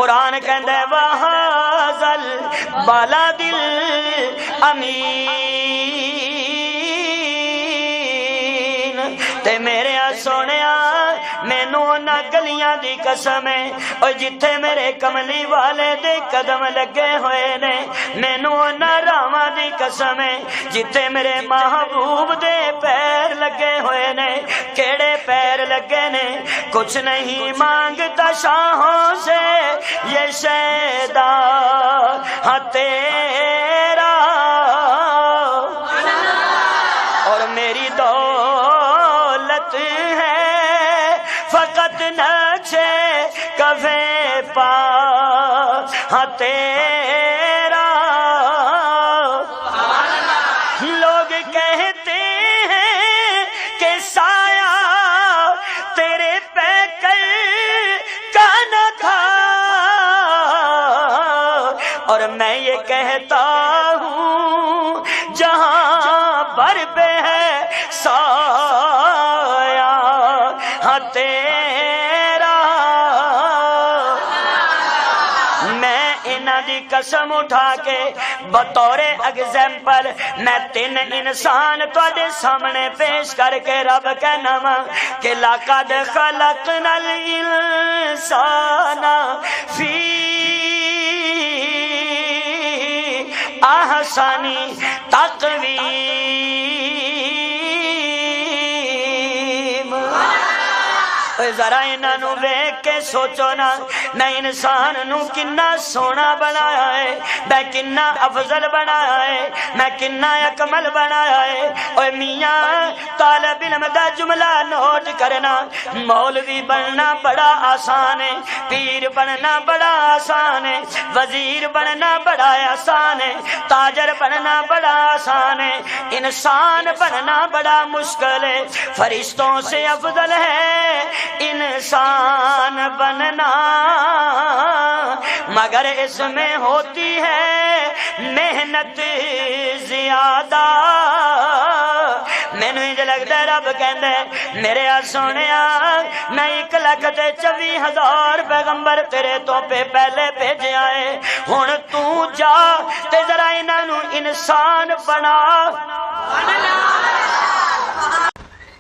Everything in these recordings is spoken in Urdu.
قرآن کہندا ہے وَهَذَا الْبَلَدِ الْأَمِينَ تے میرے سونیا مینوں انہاں گلیاں دی قسم ہے او جتھے میرے کملی والے دے قدم لگے ہوئے نے مینوں انہاں راواں دی قسم ہے جتھے میرے محبوب دے پیر لگے ہوئے نے کیڑے پیر لگے نے کچھ نہیں مانگتا شاہوں سے یہ شیدا ہاں تیرا اور میری دولت ہے فقط نچے کفے پا ہاں تیرا لوگ کہتے ہیں کہ سایہ تیرے پہ کر کا نہ تھا اور میں یہ کہتا ہوں جہاں پر پہ ہے سایہ ہاں تیرا میں انہاں دی قسم اٹھا کے بطور ایگزامپل میں 3 انسان تواڈے سامنے پیش کر کے رب کہنا وا کہ لقد خلقنا الانسان فی احسن تقویم ذرا انہاں نو ویکھ کے سوچو نا میں انسان نو کنا سونا بنایا ہے میں کنا افضل بنایا ہے میں کنا اکمل بنایا ہے اوے میاں طالب علم دا جملہ نوٹ کرنا مولوی بننا بڑا آسان ہے پیر بننا بڑا آسان ہے وزیر بننا بڑا آسان ہے تاجر بننا بڑا آسان ہے انسان بننا بڑا مشکل ہے فرشتوں سے افضل ہے انسان بننا مگر اس میں ہوتی ہے محنت زیادہ مینوں انج لگدا ہے رب کہندا ہے میرے سونیا میں 1,24,000 پیغمبر تیرے تو پہلے بھیجیا ہے ہن تو جا تے ذرا انہاں نوں انسان بنا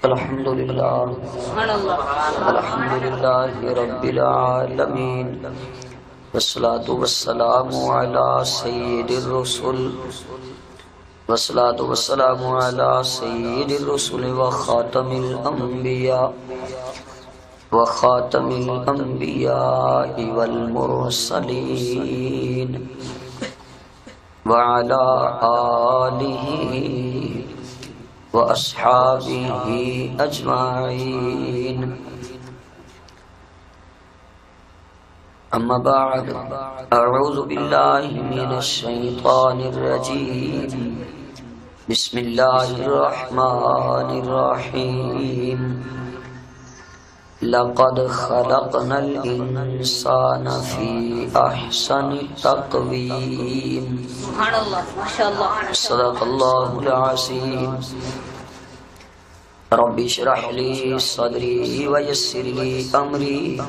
الحمدللہ الحمدللہ رب العالمین والصلاة والسلام علی سید الرسل والصلاة والسلام علی سید الرسل وخاتم الانبیاء والمرسلین وعلی آلہ وأصحابه أجمعين أما بعد أعوذ بالله من الشيطان الرجيم بسم الله الرحمن الرحيم لقد خلقنا الإنسان في أحسن تقويم سبحان الله ما شاء الله صدق الله العظيم رب اشرح لي صدري ويسر لي أمري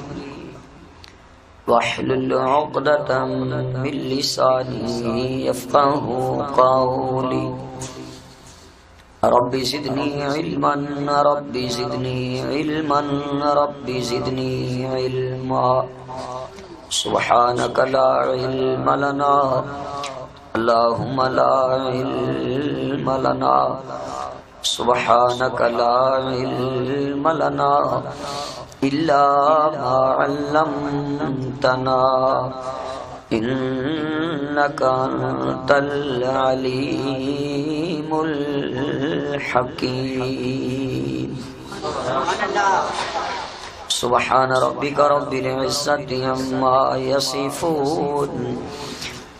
واحلل عقدة من لساني يفقه قولي رب زدني علما رب زدني علما رب زدني علما سبحانك لا علم لنا اللهم لا علم لنا سبحانك لا علم لنا إلا ما علمتنا إنك أنت العليم الحكيم سبحان ربك رب العزة عما يصفون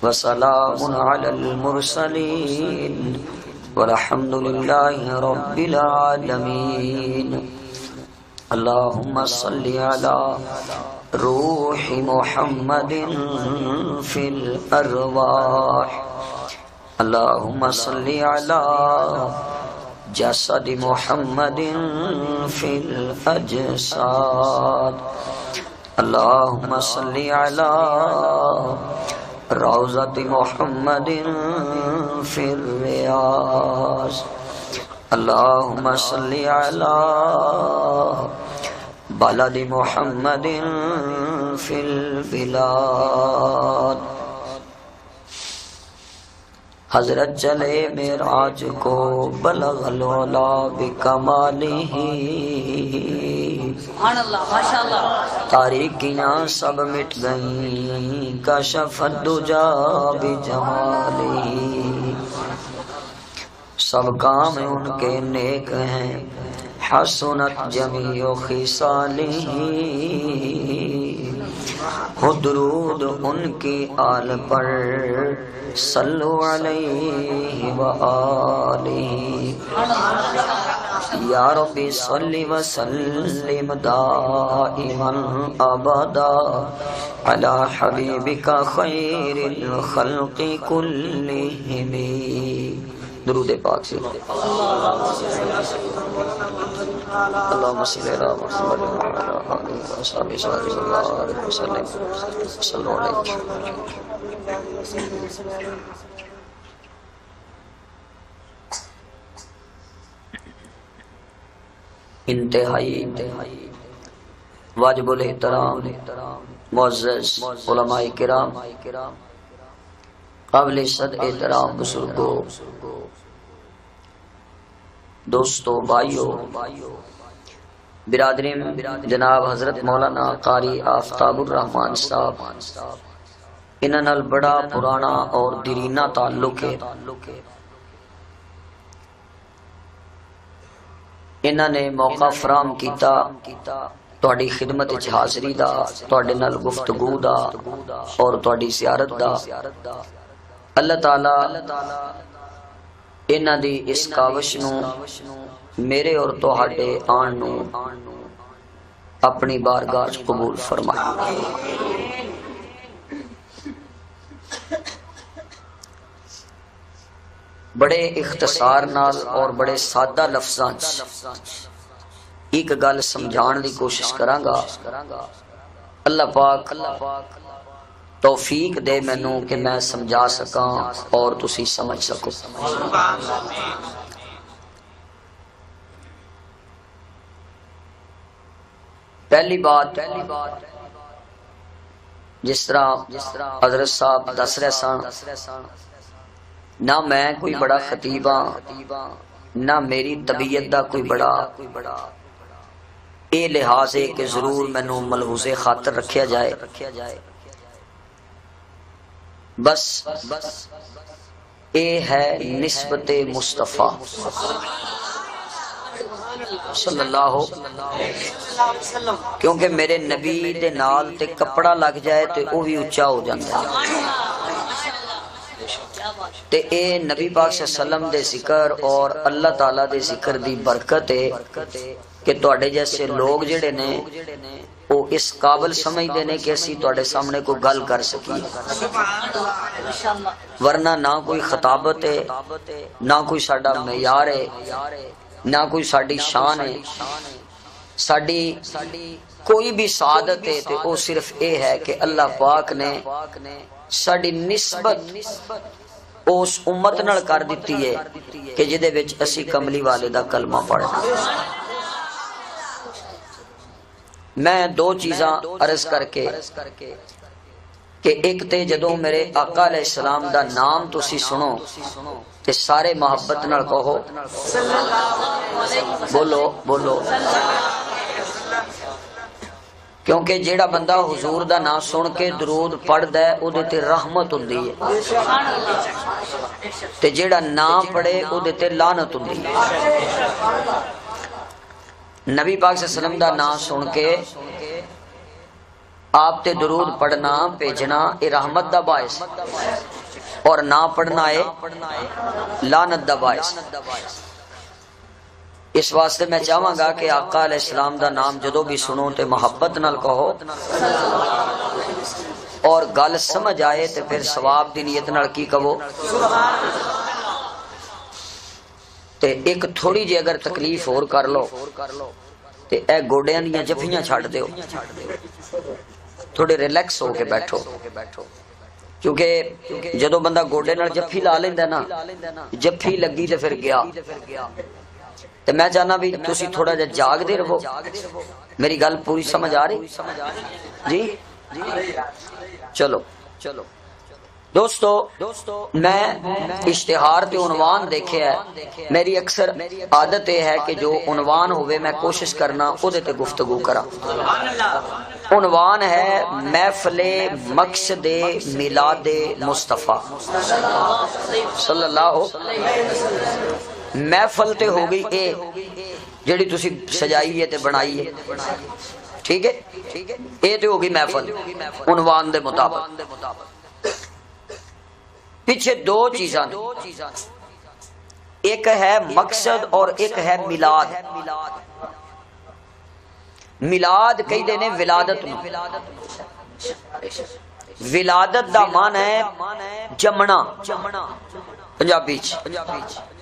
وسلام على المرسلين والحمد لله رب العالمين اللهم صل على روح محمد في الأرواح اللهم صل على جسد محمد في الأجساد اللهم صل على روضة محمد في الرياض اللهم صل على بلد محمد في البلاد حضرت چلے معراج کو بلغ العلا بکمالہ سبحان اللہ ماشاء اللہ تاریکیاں سب مٹ گئیں کشف الدجا بجمالہ سب کام ان کے نیک ہیں حسنت جمیع خصالہ ہو درود ان کی آل پر صلو علیہ وآلہ یا ربی صلی وسلم دائما ابدا علی حبیبک خیر الخلق کلہم درود پاک سے اللهم صل على محمد وعلى آله وصحبه وسلم صلوا علیہ انتہائی واجب الاحترام معزز علماء کرام قابل صد احترام بزرگوں دوستو بھائیو برادرین جناب حضرت مولانا قاری آفتاب الرحمان صاحب انہاں نال بڑا پرانا اور دیرینہ تعلق ہے انہاں نے موقع فراہم کیتا تہاڈی خدمت وچ حاضری دا تہاڈے نال گفتگو دا اور تہاڈی زیارت دا اللہ تعالی انہاں دی اس کاوش نو میرے اور تہاڈے آن نو اپنی بارگاہ وچ قبول فرمائے بڑے اختصار نال اور بڑے سادہ لفظاں ایک گل سمجھان دی کوشش کراں گا اللہ پاک توفیق دے مینوں کہ میں سمجھا سکاں اور تسی سمجھ سکو پہلی بات جس طرح حضرت صاحب دس رہے سن نہ میں کوئی بڑا خطیب ہاں نہ میری طبیعت دا کوئی بڑا اے لحاظ ہے کہ ضرور مینوں ملحوظ خاطر رکھیا جائے بس اے ہے نسبت مصطفیٰ صلی اللہ کیونکہ میرے نبی دے نال تے کپڑا لگ جائے تے وہ بھی اونچا ہو جاتا ہے تے اے نبی پاک صلی اللہ علیہ وسلم دے ذکر اور اللہ تعالیٰ دے ذکر دی برکت ہے کہ تواڈے جیسے لوگ جڑے نے وہ اس قابل سمجھتے ہیں کہ اسی تواڈے سامنے کوئی گل کر سکیے ورنہ نہ کوئی خطابت ہے نہ کوئی ساڈا معیار ہے نہ کوئی ساڈی شان ہے ساڈی کوئی بھی سعادت ہے تو وہ صرف اے ہے کہ اللہ پاک نے ساڈی نسبت اس امت نال کر دیتی ہے کہ جدے وچ اسی کملی والے دا کلمہ پڑھنا میں دو چیزاں عرض کر کے کہ ایک تے جدوں میرے آقا علیہ السلام دا نام تسی سنو تے سارے محبت نال کہو بولو بولو کیونکہ جیڑا بندہ حضور دا نام سن کے درود پڑھدا ہے او دے تے رحمت ہوندی ہے تے جیڑا نام پڑھے او دے تے لعنت ہوندی ہے نبی پاک صلی اللہ علیہ وسلم دا نام سن کے آپ تے درود پڑھنا بھیجنا اے رحمت دا باعث اور نہ پڑھنا ہے لعنت دا باعث اس واسطے میں چاہواں گا کہ آقا علیہ السلام دا نام جدو بھی سنو تے محبت نال کہو اور گل سمجھ آئے تے پھر ثواب دی نیت نال کی کہو تے ایک تھوڑی جی اگر تکلیف اور کر لو تے اے گوڑیاں دیاں جفیاں چھڑ دیو تھوڑے ریلیکس ہو کے بیٹھو کیونکہ جدو بندہ گوڈے نال جفی لا لیندا نا جفی لگی تے پھر گیا تے میں چاہنا بھی تسی تھوڑا جا جاگ دے رہو میری گل پوری سمجھ آ رہی جی چلو دوستو میں اشتہار تے عنوان دیکھے ہے میری اکثر عادت یہ ہے کہ جو عنوان ہوئے میں کوشش کرنا او دے تے گفتگو کرا عنوان ہے محفل مقصد میلاد مصطفیٰ صلی اللہ محفل تے ہو گئی اے جڑی تسی سجائی ہے تے بنائی ہے ٹھیک ہے اے تے ہو گئی محفل عنوان دے مطابق پیچھے دو چیزاں ایک ہے مقصد اور ایک ہے میلاد میلاد کئی دینے ولادت ولادت دا مان ہے جمنا پنجابی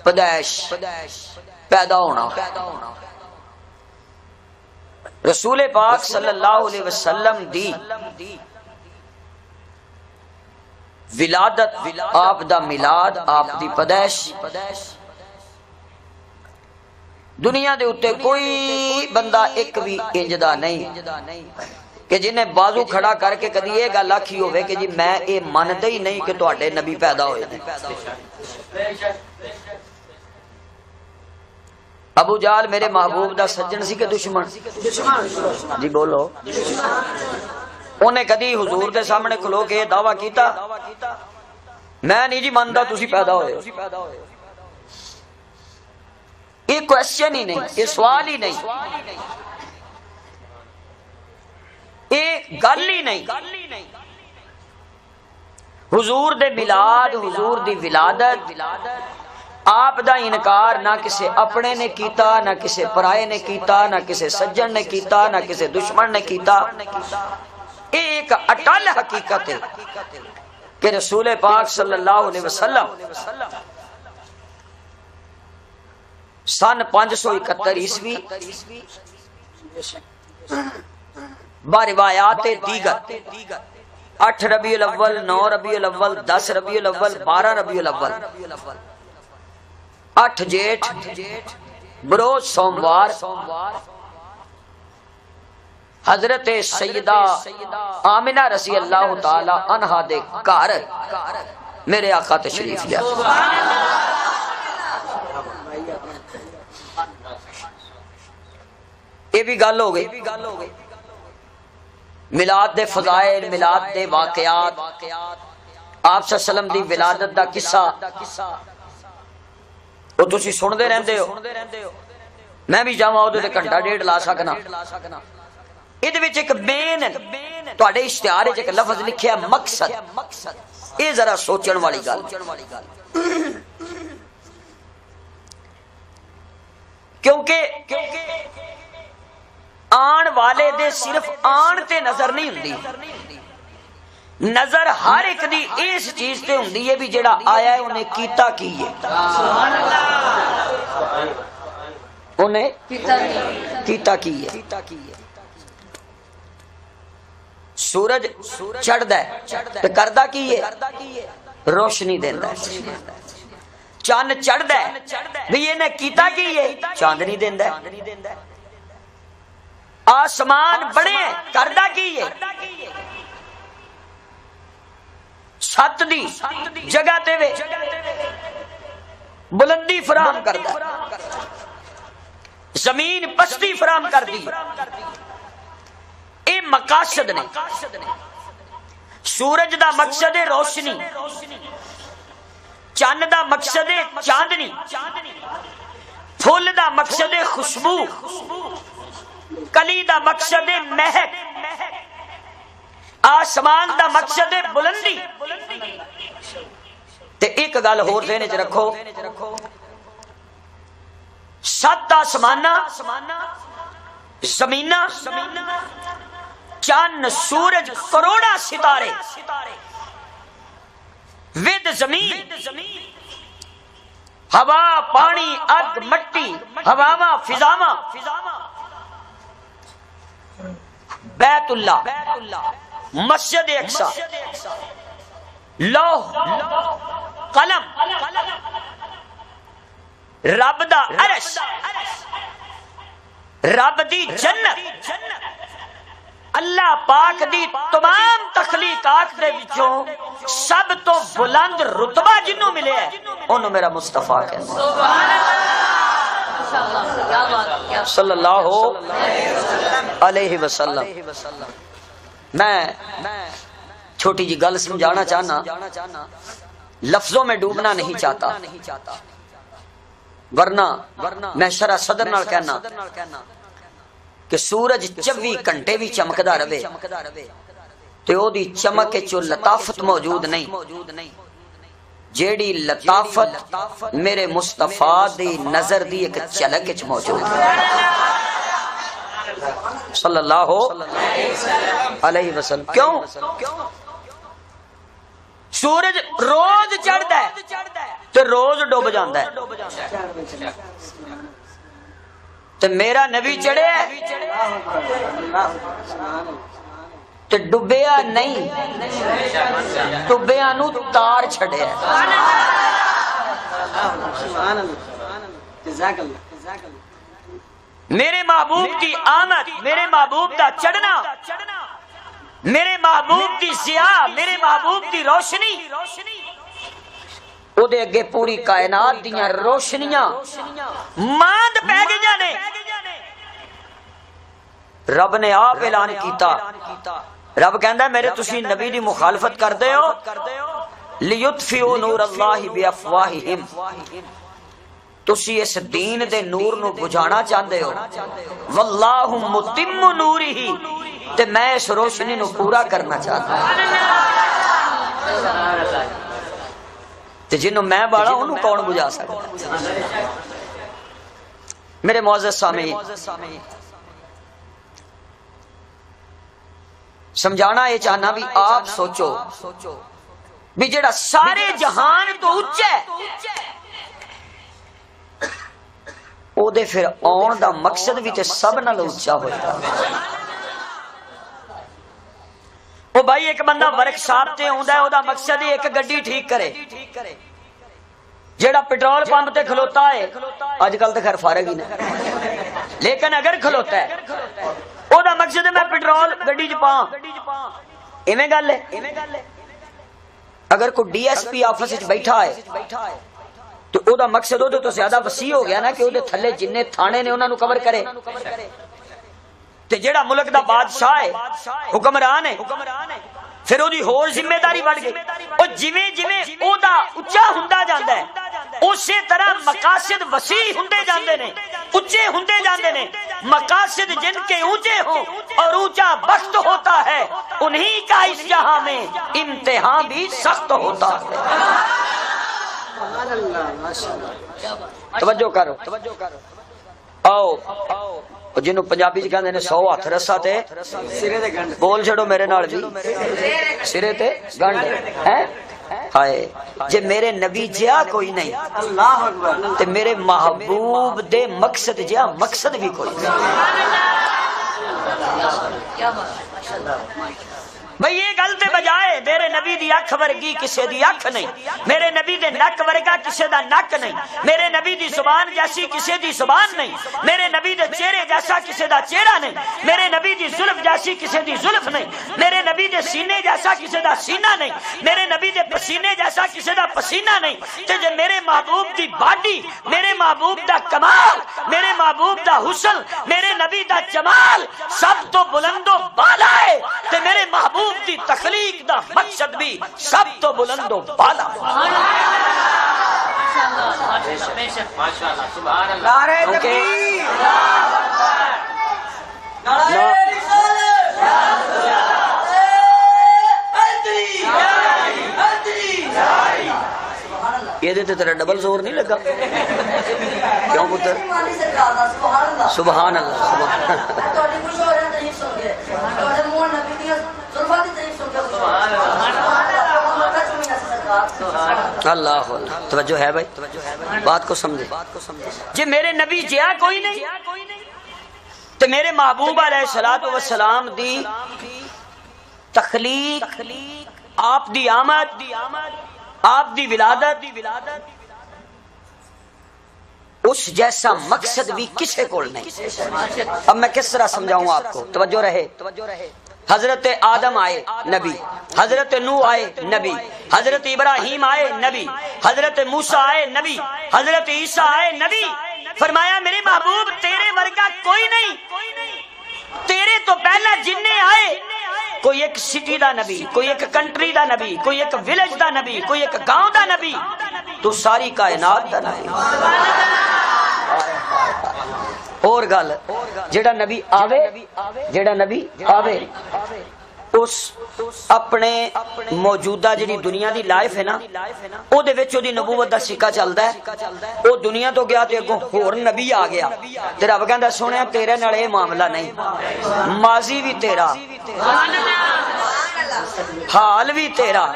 پیدائش پیدا ہونا رسول پاک صلی اللہ علیہ وسلم دی ولادت آپ دا میلاد آپ دی پیدائش دنیا دے اتے کوئی بندہ ایک بھی انجدہ نہیں کہ جنہیں بازو کھڑا کر کے کدی یہ گل آکھی ہوئے کہ جی میں یہ مانتا ہی نہیں کہ تواڈے نبی پیدا ہوئے ابو جہل میرے محبوب دا سجن سی کہ دشمن جی بولو انہیں کدی حضور دے سامنے کھلو کے دعویٰ کیتا میں نہیں جی مانتا تسی پیدا ہوئے یہ کوشچن ہی نہیں یہ سوال ہی نہیں یہ گل ہی نہیں حضور دے میلاد حضور دی ولادت آپ دا انکار نہ کسے اپنے نے کیتا نہ کسے پرائے نے کیتا نہ کسے سجن نے کیتا نہ کسے دشمن نے کیتا ایک اٹل حقیقت ہے کہ رسول پاک صلی اللہ علیہ وسلم سن 571 عیسوی باروایات دیگر 8 ربیع الاول 9 ربیع الاول 10 ربیع الاول 12 ربیع الاول 8 جیٹھ بروز سوموار حضرت سیدہ آمنہ رضی اللہ تعالی عنہا دے گھر میرے آقا تشریف لیا یہ بھی گل ہو گئی میلاد دے فضائل میلاد دے واقعات آپ صلی اللہ علیہ وسلم دی ولادت دا قصہ وہ تسی سن دے رہندے ہو میں بھی جاواں اودے تے گھنٹہ ڈیڑھ لا سکنا یہ ایک مین تواڈے اشتہار وچ ایک لفظ لکھیا مقصد یہ ذرا سوچن والی گل کیونکہ آن والے دے صرف آن تے نظر نہیں ہوندی نظر ہر ایک دی اس چیز تے ہوندی ہے بھی جڑا آیا ہے انہیں کیتا کی ہے انہیں کیتا کی ہے سورج چڑھدا ہے تے کردا کی ہے روشنی دیندا ہے چاند چڑھدا ہے بھی یہ نے کیتا کی ہے چاندنی دیندا ہے آسمان بڑے کردا کی ہے چھت دی جگہ تے وے بلندی فراہم کردا ہے زمین پستی فراہم کر دی اے مقاصد نے سورج دا مقصد ہے روشنی چاند دا مقصد ہے چاندنی پھول دا مقصد ہے خوشبو کلی دا مقصد ہے مہک آسمان دا مقصد ہے بلندی تے ایک گل ہور ذہن وچ رکھو 7 آسماناں زمیناں چاند سورج کروڑا ستارے ود زمین ہوا پانی اگ مٹی ہواواں فضاواں بیت اللہ مسجد اقصی، لوح قلم، رب دا عرش، رب دی جنت، اللہ پاک دی تمام تخلیقات دے وچوں سب تو بلند رتبہ جنوں ملے ہے انہوں میرا مصطفیٰ کہنا صلی اللہ علیہ وسلم۔ میں چھوٹی جی گل سمجھانا چاہنا، لفظوں میں ڈوبنا نہیں چاہتا، ورنہ میں شرح صدر نال کہنا کہ سورج 24 گھنٹے بھی چمکدا رہے تے او دی چمک وچ لطافت موجود نہیں جیڑی لطافت میرے مصطفیٰ دی نظر دی ایک جھلک وچ موجود ہے صلی اللہ علیہ وسلم۔ کیوں؟ سورج روز چڑھدا ہے تے روز ڈوب جاندا ہے، تے میرا نبی چڑھے تے ڈبیا نہیں، ڈبیا نو تار چھڑیا۔ میرے محبوب کی آمد، میرے محبوب دا چڑھنا، میرے محبوب دی ضیاء، میرے محبوب دی روشنی، او دے اگے پوری کائنات دیاں روشنیاں ماند پہ گئیاں نے۔ رب نے آپ اعلان کیتا، رب کہندا ہے میرے تسی نبی دی مخالفت کردے ہو، لیطفئوا نور اللہ بافواہہم، تسی اس دین دے نور نو بجھانا چاہندے ہو، واللہ متم نورہ، تے میں اس روشنی نو پورا کرنا چاہتا ہوں، تے جنوں میں باڑا انہوں کون بجھا سکتا۔ میرے معزز سامعین، سمجھانا یہ چاہنا بھی آپ سوچو بھی جڑا سارے جہان تو اچھا ہے او دے پھر آن دا مقصد بھی تے سب نال اچھا ہوتا۔ او بھائی ایک بندہ ورک شاپ تے ہوندا ہے، او دا مقصد ایک گڈی ٹھیک کرے، جیڑا پیٹرول پمپ تے کھلوتا ہے اج کل تے خیر فارغ ہی نہ، لیکن اگر کھلوتا ہے او دا مقصد ہے میں پیٹرول گڈی چ پاں، ایویں گل ہے۔ اگر کوئی ڈی ایس پی آفس وچ بیٹھا ہے تو او دا مقصد او دے تو زیادہ وسیع ہو گیا نا کہ او دے تھلے جننے تھانے نے انہاں نو کور کرے، تے جیڑا ملک دا بادشاہ ہے، حکمران ہے، پھر او دی ہور ذمہ داری بڑھ گئی۔ او جویں جویں او دا اونچا ہوندا جاندا ہے اسی طرح مقاصد وسیع ہوندے جاندے نے، اونچے ہوندے جاندے نے۔ مقاصد جن کے اونچے ہوں اور اونچا وقت ہوتا ہے انہی کا اس جہاں میں امتحان بھی سخت ہوتا ہے۔ توجہ کرو، آؤ جنوں پنجابی چ کہندے نے 100 ہاتھ رسا تے بول چھڑو میرے نال بھی سرے تے گنڈ ہے۔ ہائے جے میرے نبی جیا کوئی نہیں تے میرے محبوب دے مقصد جیا مقصد بھی کوئی نہیں۔ بھئی یہ گل تے بجائے میرے نبی دی اکھ ورگی کسے دی اکھ نہیں، میرے نبی دے نک ورگا کسے دا نک نہیں، میرے نبی دی زبان جیسی کسے دی زبان نہیں، میرے نبی دے چہرے جیسا کسے دا چہرہ نہیں، میرے نبی دی زلف جیسی کسے دی زلف نہیں، میرے نبی دے سینے جیسا کسے دا سینہ نہیں، میرے نبی دے پسینے جیسا کسے دا پسینہ نہیں۔ تے جے میرے محبوب دی باڈی، میرے محبوب دا کمال، میرے محبوب دا حسن، میرے نبی دا جمال سب تو بلند و بالا ہے تے میرے محبوب دی تخلیق دا مقصد بھی سب تو بلند و بالا۔ یہ دیتے تیرا ڈبل زور نہیں لگا کیوں پتر؟ سبحان اللہ سبحان اللہ۔ توجہ ہے بھائی، بات کو سمجھے جی میرے نبی جیا کوئی نہیں تو میرے محبوب علیہ الصلوۃ والسلام دی تخلیق، آپ دی آمد، آپ دی ولادت، اس جیسا مقصد بھی کسی کو نہیں۔ اب میں کس طرح سمجھاؤں آپ کو، توجہ رہے۔ حضرت آدم آئے نبی، حضرت نوح آئے نبی، حضرت ابراہیم آئے نبی، حضرت موسیٰ آئے نبی، حضرت عیسیٰ آئے نبی۔ فرمایا میرے محبوب تیرے ورگا کوئی نہیں، تیرے تو پہلا جننے آئے، کوئی ایک سٹی دا نبی، کوئی ایک کنٹری دا نبی، کوئی ایک ولیج دا نبی، کوئی ایک گاؤں دا نبی، تو ساری کائنات دا نبی۔ اور گل جیڑا نبی آوے، جیڑا نبی آوے اس اپنے موجودہ جڑی دنیا دی لائف ہے نا او دے وچ او دی نبوت دا سکہ چلدا ہے۔ او دنیا تو گیا تے اگوں ہور نبی آ گیا تے رب کہندا سونیا تیرے نال اے معاملہ نہیں، ماضی بھی تیرا، حال بھی تیرا،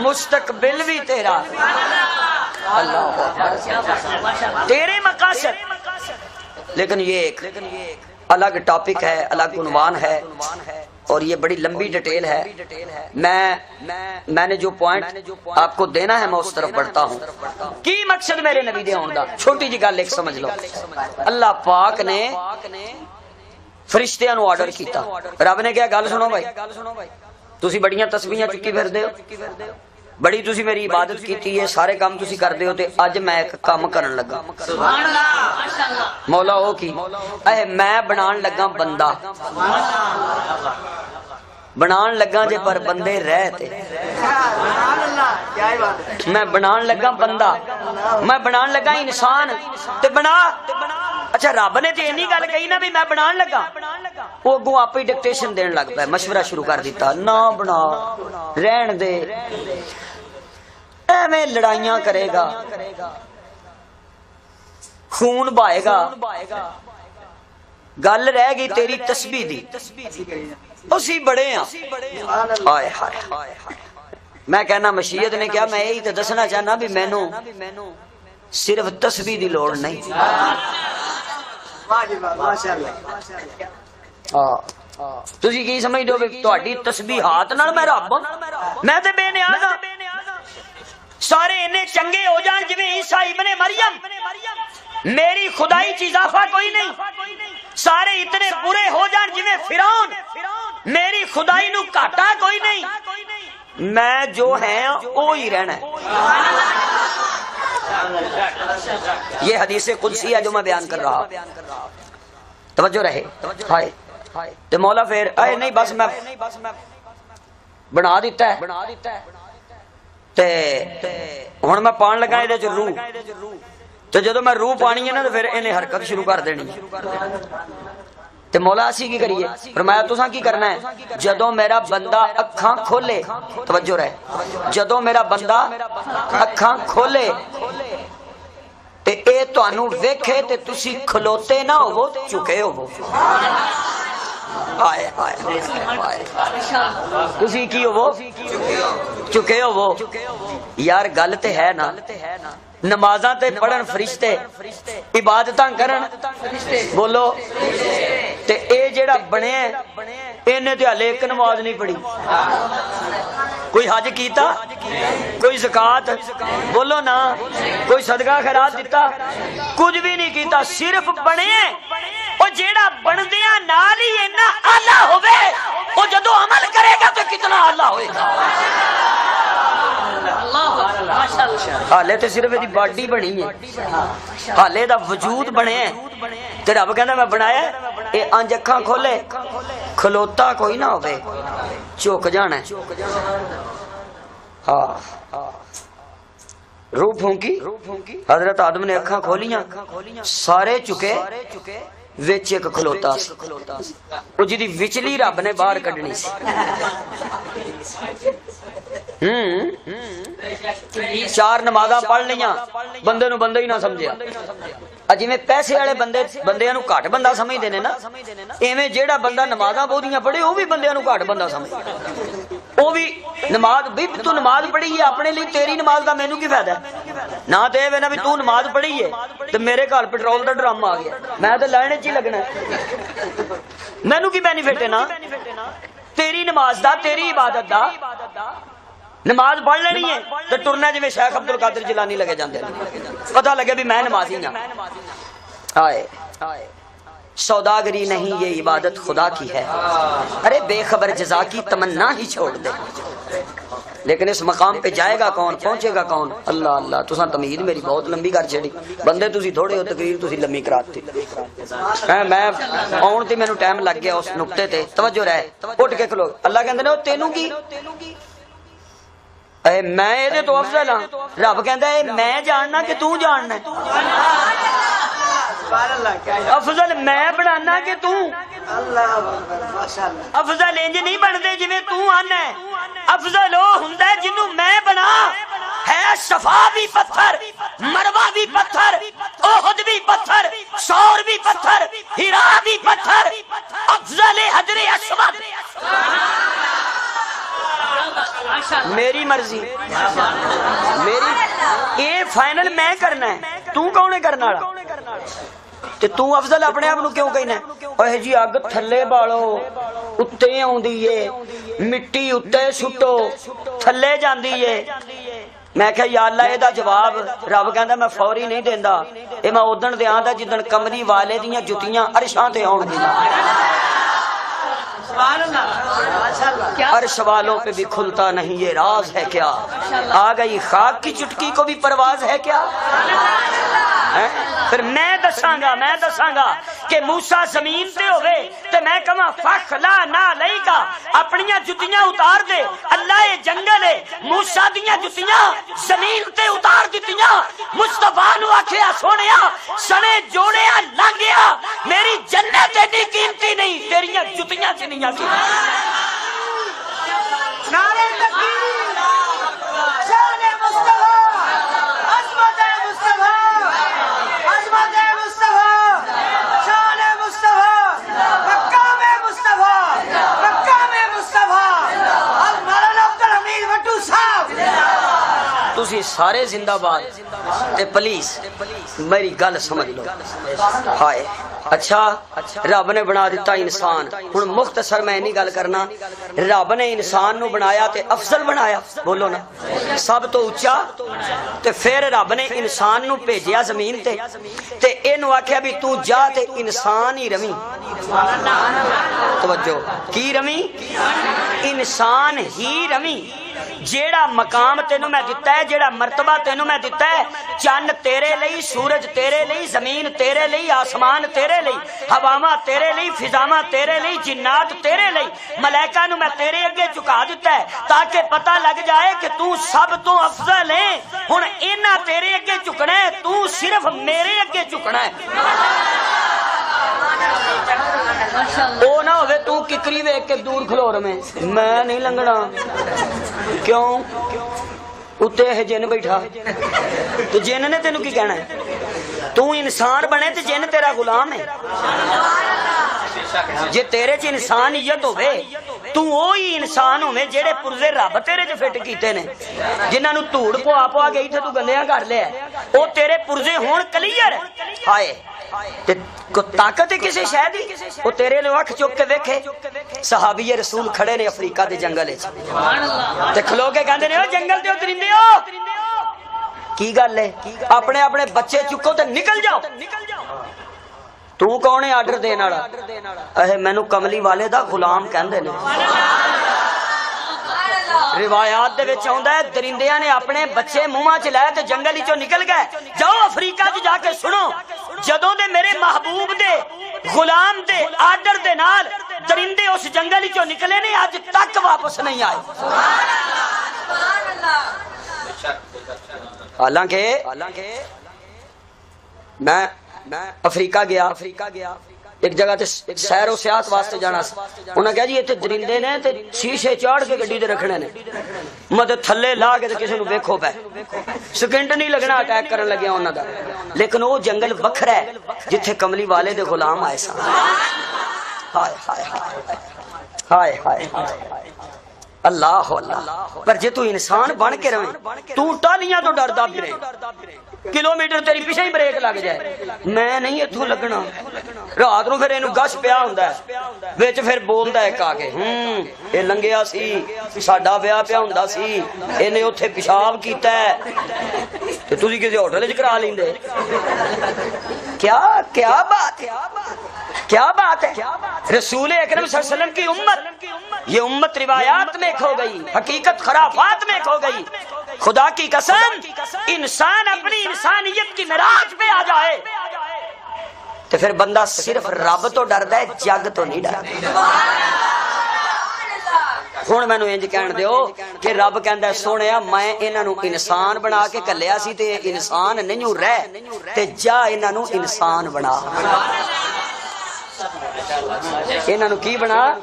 مستقبل بھی تیرا، اللہ تیرے مقاصد۔ لیکن یہ ایک الگ ٹاپک ہے، الگ عنوان ہے، اور یہ بڑی لمبی ڈیٹیل ہے۔ میں نے جو پوائنٹ آپ کو دینا ہے میں اس طرف بڑھتا ہوں۔ کی مقصد میرے نبی دے ہون دا؟ چھوٹی جی گل ایک سمجھ لو۔ اللہ پاک نے فرشتیاں نو آرڈر کیتا، رب نے کہا گل سنو بھائی، تسی بڑیاں تسبیحاں چکی پھردے ہو، بڑی تسی میری عبادت کیتی ہے، سارے کام تسی کردے ہو، تے اج میں ایک کام کرن لگا۔ سبحان اللہ، ماشاءاللہ۔ مولا او کی اے میں بنان لگا بندہ، بنان لگا جے پر بندے رہتے، میں بنان لگا بندہ، میں بنان لگا انسان تے بنا۔ اچھا رب نے تے اینی گل کہی نا بھی میں بنان لگا، وہ اگوں آپ ہی ڈکٹیشن دین لگ پیا، مشورہ شروع کر دیتا، نہ بنا، رہن دے، ایویں لڑائیاں کرے گا، خون بہائے گا، گل رہ گئی تیری تسبیح دی، اسی بڑے ہیں۔ ہائے ہائے، میں کہنا مشیت نے کیا، میں یہی تو دسنا چاہنا بھی مینوں صرف تسبیح دی لوڑ نہیں۔ تسی کی سمجھ دو تہاڈی تسبیحات نال میں رب ہوں؟ میں تے بے نیاز ہاں، سارے اتنے چنگے ہو جان جویں عیسیٰ ابن مریم، میری خدائی چ اضافہ کوئی نہیں، سارے اتنے برے ہو جان جویں فرعون، میری خدائی نو گھاٹا کوئی نہیں، میں جو ہے وہی رہنا ہے۔ یہ حدیث قدسی ہے جو میں بیان کر رہا، توجہ رہے۔ ہائے تے مولا پھر اے نہیں بس میں بنا دیتا ہے تے ہن میں پان لگا اے وچ روح، تے جدوں میں روح پانی ہے نا تے پھر انہیں حرکت شروع کر دینی تے مولا اسی کی کریے؟ فرمایا تساں کی کرنا ہے؟ جدوں میرا بندہ اکھاں کھولے، توجہ رہے، جدوں میرا بندہ اکھاں کھولے تے اے تانوں ویکھے تے تسی کھلوتے نہ ہوو، چکے ہوو۔ آئے آئے تسی کی ہوو؟ چکے ہوو۔ یار گل تے ہے نا، نمازاں تے پڑھن فرشتے، عبادتاں کرن بولو تے اے جیڑا بنے اینے تے ہلے ایک نماز نہیں پڑھی، کوئی حج کیتا، کوئی زکات بولو نا، کوئی صدقہ خیرات دیتا، کچھ بھی نہیں کیتا، صرف بنے۔ او جیڑا بندیاں نال ہی اینا اعلی ہوے، او جدوں عمل کرے گا تو کتنا اعلی ہوئے گا۔ حالے تے صرف دی باڈی بنی ہے، حالے دا وجود بنے ہے تے رب کہندا میں بنایا اے انج اکھاں کھولے، کھلوتا کوئی نہ ہوے، چک جانا ہے۔ ہاں روح پھونکی، حضرت آدم نے اکھاں کھولیاں، سارے چکے، وچ ایک کھلوتا سی، او جدی وچلی رب نے باہر کڈنی سی۔ چار نمازاں پڑھ لیاں، بندے نو بندہ ہی نہ سمجھیا، جی میں پیسے والے بندیاں نو گھٹ بندہ سمجھدے نے نا، ایویں جیڑا بندہ نمازاں بہتیاں پڑھے او بھی بندیاں نو گھٹ بندہ سمجھ، او بھی نماز بھی تو نماز پڑھی ہے اپنے لیے، تیری نماز دا مینوں کی فائدہ ہے؟ نہ تے اے نا بھی تو نماز پڑھی ہے تے میرے گھر پیٹرول دا ڈرم آ گیا، میں تے لائن وچ ہی لگنا ہے، مینوں کی بینیفٹ ہے نا؟ تیری نماز دا تیری عبادت دا نماز پڑھ لینی ہے تو ٹرنا جی شیخ عبد القادر جیلانی لگے جاندے پتہ لگے بھی میں نمازی ہوں آئے سوداگری نہیں یہ عبادت خدا کی ہے ارے بے خبر جزا کی تمنا ہی چھوڑ دے لیکن اس مقام پہ جائے گا کون پہنچے گا کون اللہ اللہ تساں تمہید میری بہت لمبی کر چھڑی بندے تسی تھوڑے ہو تقریر تسی لمبی کراتی میں آن تے مینوں ٹائم لگ گیا اس نقطے تے توجہ رہے اٹھ کے کھلو اللہ کہندے نے او تینوں کی اے میں اے تو افضل ہاں رب کہندا اے میں جاننا کہ تو جاننا ہے افضل میں بنانا کہ تو افضل انج نہیں بندے جویں تو آنا ہے افضل او ہوندا ہے جنوں میں بنا ہے صفا بھی پتھر مروہ بھی پتھر احد بھی پتھر ثور بھی پتھر ہرا بھی پتھر افضل حجر اسود میری مرضی میری یہ فائنل میں کرنا ہے تو کون ہے کرنا والا تے تو افضل اپنے آپ نو کیوں کہنا ہے اوہ جی اگ تھلے بالو اتے آوندی ہے مٹی اتے سٹو تھلے جاندی ہے میں کہا یا اللہ دا جواب رب کہندا میں فوری نہیں دیندا اے میں اودن دیاں دا جدن کمری والے دیاں جتیاں عرشاں تے آون گیاں عرش والوں پہ بھی کھلتا نہیں یہ راز ہے کیا آ گئی خاک کی چٹکی کو بھی پرواز ہے کیا پھر میں دساں گا کہ موسیٰ زمین تے ہوئے تے میں کہاں فخلا نہ لئی گا اپنیاں جتیاں اتار دے اللہ یہ جنگل ہے موسیٰ دیاں جتیاں زمین تے اتار دیتیاں مصطفیٰ نو آکھیا سونیا سنے جوڑیا لانگیا میری جنت اتنی قیمتی نہیں تیریاں جتیاں چنیاں کی نعرہ تکبیر شان مصطفیٰ عظمت مصطفیٰ عظمت مصطفیٰ شان مصطفیٰ مقام مصطفیٰ مقام مصطفیٰ مولانا عبد الحمید بٹو صاحب تسی سارے زندہ باد تے پولیس میری گل سمجھ لو ہائے اچھا رب نے بنا دیتا انسان ہن مختصر میں نہیں گل کرنا رب نے انسان نو بنایا تے افضل بنایا بولو نا سب تو اونچا تے پھر رب نے انسان نو بھیجیا زمین تے اینو آکھیا بھی تو جا تے انسان ہی رمی توجہ کی رمی انسان ہی رمی جیڑا مقام تینوں میں دیتا ہے جیڑا مرتبہ تینوں میں دیتا ہے چند تیرے لئی سورج تیرے لئی زمین تیرے لئی آسمان تیرے لئی ہواواں تیرے لئی فضاواں تیرے لئی جنات تیرے لئی ملائکہ نو میں تیرے اگے چکا دیتا ہے تاکہ پتہ لگ جائے کہ تو سب تو افضل ہے ہن اینا تیرے اگے چکنا ہے تو صرف میرے اگے چکنا ہے او نہ ہوئے تو ککری ویک کے دور کھلو رہے میں نہیں لنگنا کیوں اتے ہے جن بیٹھا تو جن نے تینوں کی کہنا ہے تو انسان بنے تو جن تیرا غلام ہے جے تیرے چ انسانیت ہوئے تو وہی انسان ہوئے جیڑے پرزے رب تیرے چ فٹ کیتے نے جنہاں نو دھوڑ پوا گئی تھے تو گندیاں کر لیا او تیرے پرزے ہون کلیئر ہائے تے کو طاقت ہے کسی شاید ہی وہ تیرے لئے وقت چک کے دیکھے صحابی رسول کھڑے نے افریقہ دے جنگل تے کھلو کے کہندے نے او جنگل تے اترندے ہو کی گل ہے اپنے اپنے بچے چکو تے نکل جاؤ تو کون ہے آرڈر دینا اے مینوں کملی والے دا غلام کہندے نے روایات دے وچ آوندا ہے درندیاں نے اپنے بچے منہ چ لے تے جنگل وچوں نکل گئے جاؤ افریقہ چ جا کے سنو جدوں دے میرے محبوب دے غلام دے آرڈر دے نال درندے اس جنگل وچوں نکلے نے اج تک واپس نہیں آئے حالانکہ میں افریقہ گیا ایک جگہ تے سیر و سیاحت واسطے جانا سی انہاں کہا جی ایتھے درندے نے تے شیشے چاڑ کے گڈی دے رکھنے نے مد تھلے لا کے تے کسے نو ویکھو پے سیکنڈ نہیں لگنا اٹیک کرن لگیا انہاں دا لیکن وہ جنگل وکھرا ہے جتھے کملی والے دے غلام آئے سن ہائے ہائے ہائے ہائے ہائے اللہ اللہ پر جے تو انسان بن کے رہے تو ٹالیاں تو ڈردا پھرے کلومیٹر تیری پیچھے ہی بریک لگ جائے میں نہیں اتھوں لگنا رات نو پھر اینو گش پیا ہوندا ہے وچ پھر بولدا ہے کا کے اے لنگیا سی ساڈا ویاہ پیا ہوندا سی اینے اوتھے پیشاب کیتا ہے تے تسی کسے ہوٹل وچ کرا لیندے کیا کیا بات ہے کیا بات ہے رسول اکرم صلی اللہ علیہ وسلم کی امت یہ امت روایات میں کھو گئی حقیقت خرافات میں کھو گئی خدا کی قسم انسان اپنی انسانیت کی معراج پہ آ جائے تو پھر بندہ صرف رب تو ڈردا ہے جگ تو نہیں ڈردا ہن مینوں انج کہن دیو کہ رب کہندا ہے سونیا میں انہاں نو انسان بنا کے کلیا سی تے انسان نہیں رہ تے جا انہاں نو انسان بنا انہاں نو کی بنا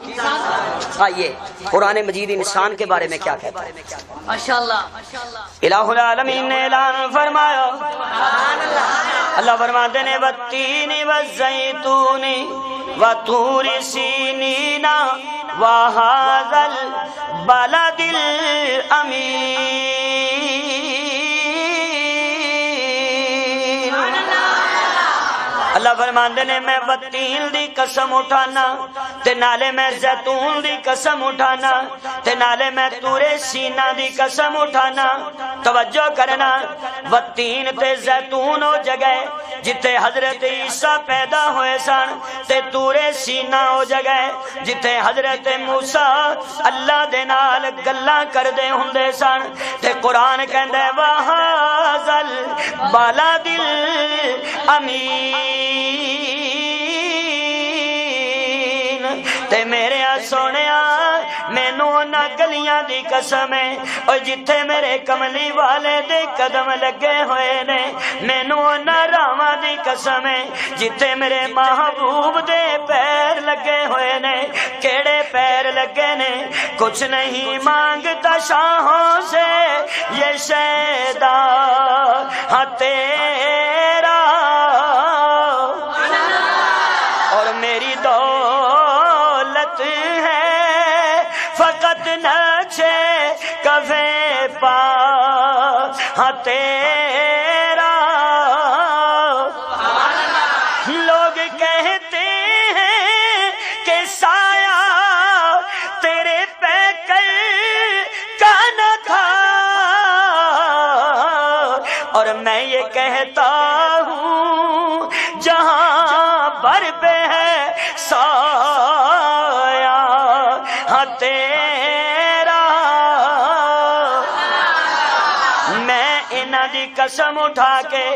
آئیے قرآن مجید انسان کے بارے میں کیا کہتا ہے ماشاءاللہ الہ العالمین نے اعلان فرمایا اللہ فرماتے نے والتین والزیتون وطور سینین وہذا البلد الامین اللہ فرماندے نے میں بتیل دی قسم اٹھانا تے نالے میں زیتون دی قسم اٹھانا تے نالے میں تورے سینہ دی قسم اٹھانا توجہ کرنا بتین تے زیتون ہو جگہ جتے حضرت عیسیٰ پیدا ہوئے سن تے تورے سینہ ہو جگہ جتے حضرت موسیٰ اللہ دے نال گلاں کر دے ہوندے سن تے قرآن کہندا ہے وَهَذَا الْبَلَدِ الْأَمِينَ تے میرے سونیا مینوں نہ گلیاں دی قسم ہے او جتھے میرے کملی والے دے قدم لگے ہوئے نے مینوں نہ راواں دی قسم ہے جتھے میرے محبوب دے پیر لگے ہوئے نے کیڑے پیر لگے نے کچھ نہیں مانگتا شاہوں سے یہ شیدا ہاں تیرا اور میری دولت ہے فقط نچے کفے پا ہاں تیرا لوگ کہتے ہیں کہ سایہ تیرے پیکر کا نہ تھا اور میں یہ کہتا ہوں جہاں بر پہ ہے سایہ ہاں تیرا میں انہاں دی قسم اٹھا کے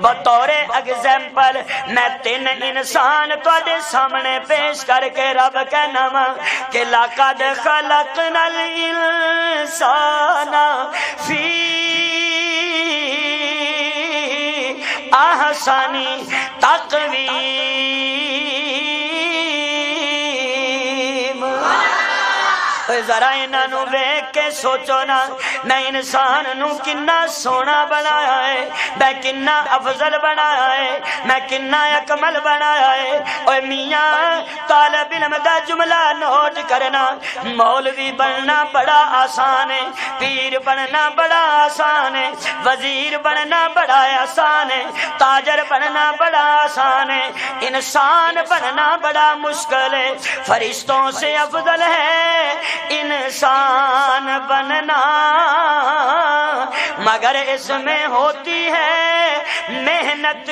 بطور ایگزامپل میں 3 انسان تواڈے سامنے پیش کر کے رب کہنا وا کہ لقد خلقنا الانسان فی احسن تقویم ذرا انہاں نو ویکھ کے سوچو نا میں انسان نو کنا سونا بنایا ہے میں کنا افضل بنایا ہے میں کنا اکمل بنایا ہے اوے میاں طالب علم دا جملہ نوٹ کرنا مولوی بننا بڑا آسان ہے پیر بننا بڑا آسان ہے وزیر بننا بڑا آسان ہے تاجر بننا بڑا آسان ہے انسان بننا بڑا مشکل ہے فرشتوں سے افضل ہے انسان بننا مگر اس میں ہوتی ہے محنت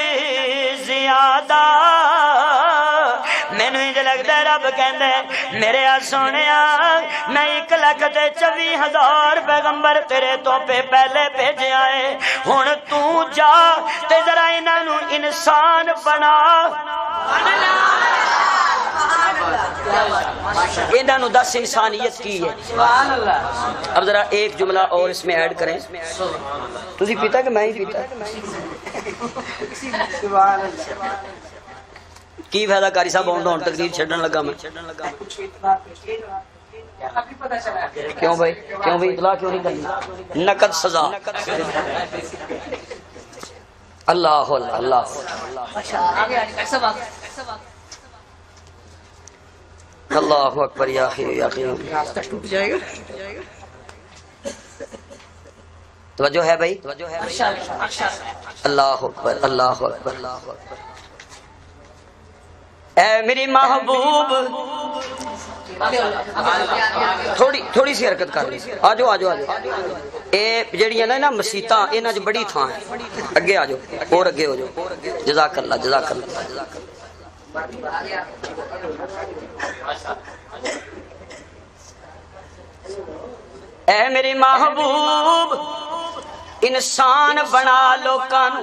زیادہ مینوں انج لگدا ہے رب کہندا ہے میرے سونیا میں 1,24,000 پیغمبر تیرے تو پہلے بھیجیا ہے ہن تو جا تے ذرا انہاں نوں انسان بنا انہاں نوں دس انسانیت کی ہے اب ذرا ایک جملہ اور اس میں ایڈ کریں تسی پیتا کہ میں ہی پیتا کی فائدہ کاری صاحب ہون تقریر چھڈن لگا میں کیوں بھائی اطلاع کیوں نہیں کرنی نقد سزا اللہ اللہ اللہ اکبر یا حی یا قیوم. توجہ ہے بھائی, اللہ اکبر اللہ اکبر. اے میری محبوب تھوڑی سی حرکت کر آجو آجو آجو. اے جڑی ہے نا مسیتاں انہاں چ بڑی تھاں ہے, اگے آجو اور اگے ہو جاؤ. جزاک اللہ جزاک اللہ. اے میری محبوب انسان بنا لوکاں نو.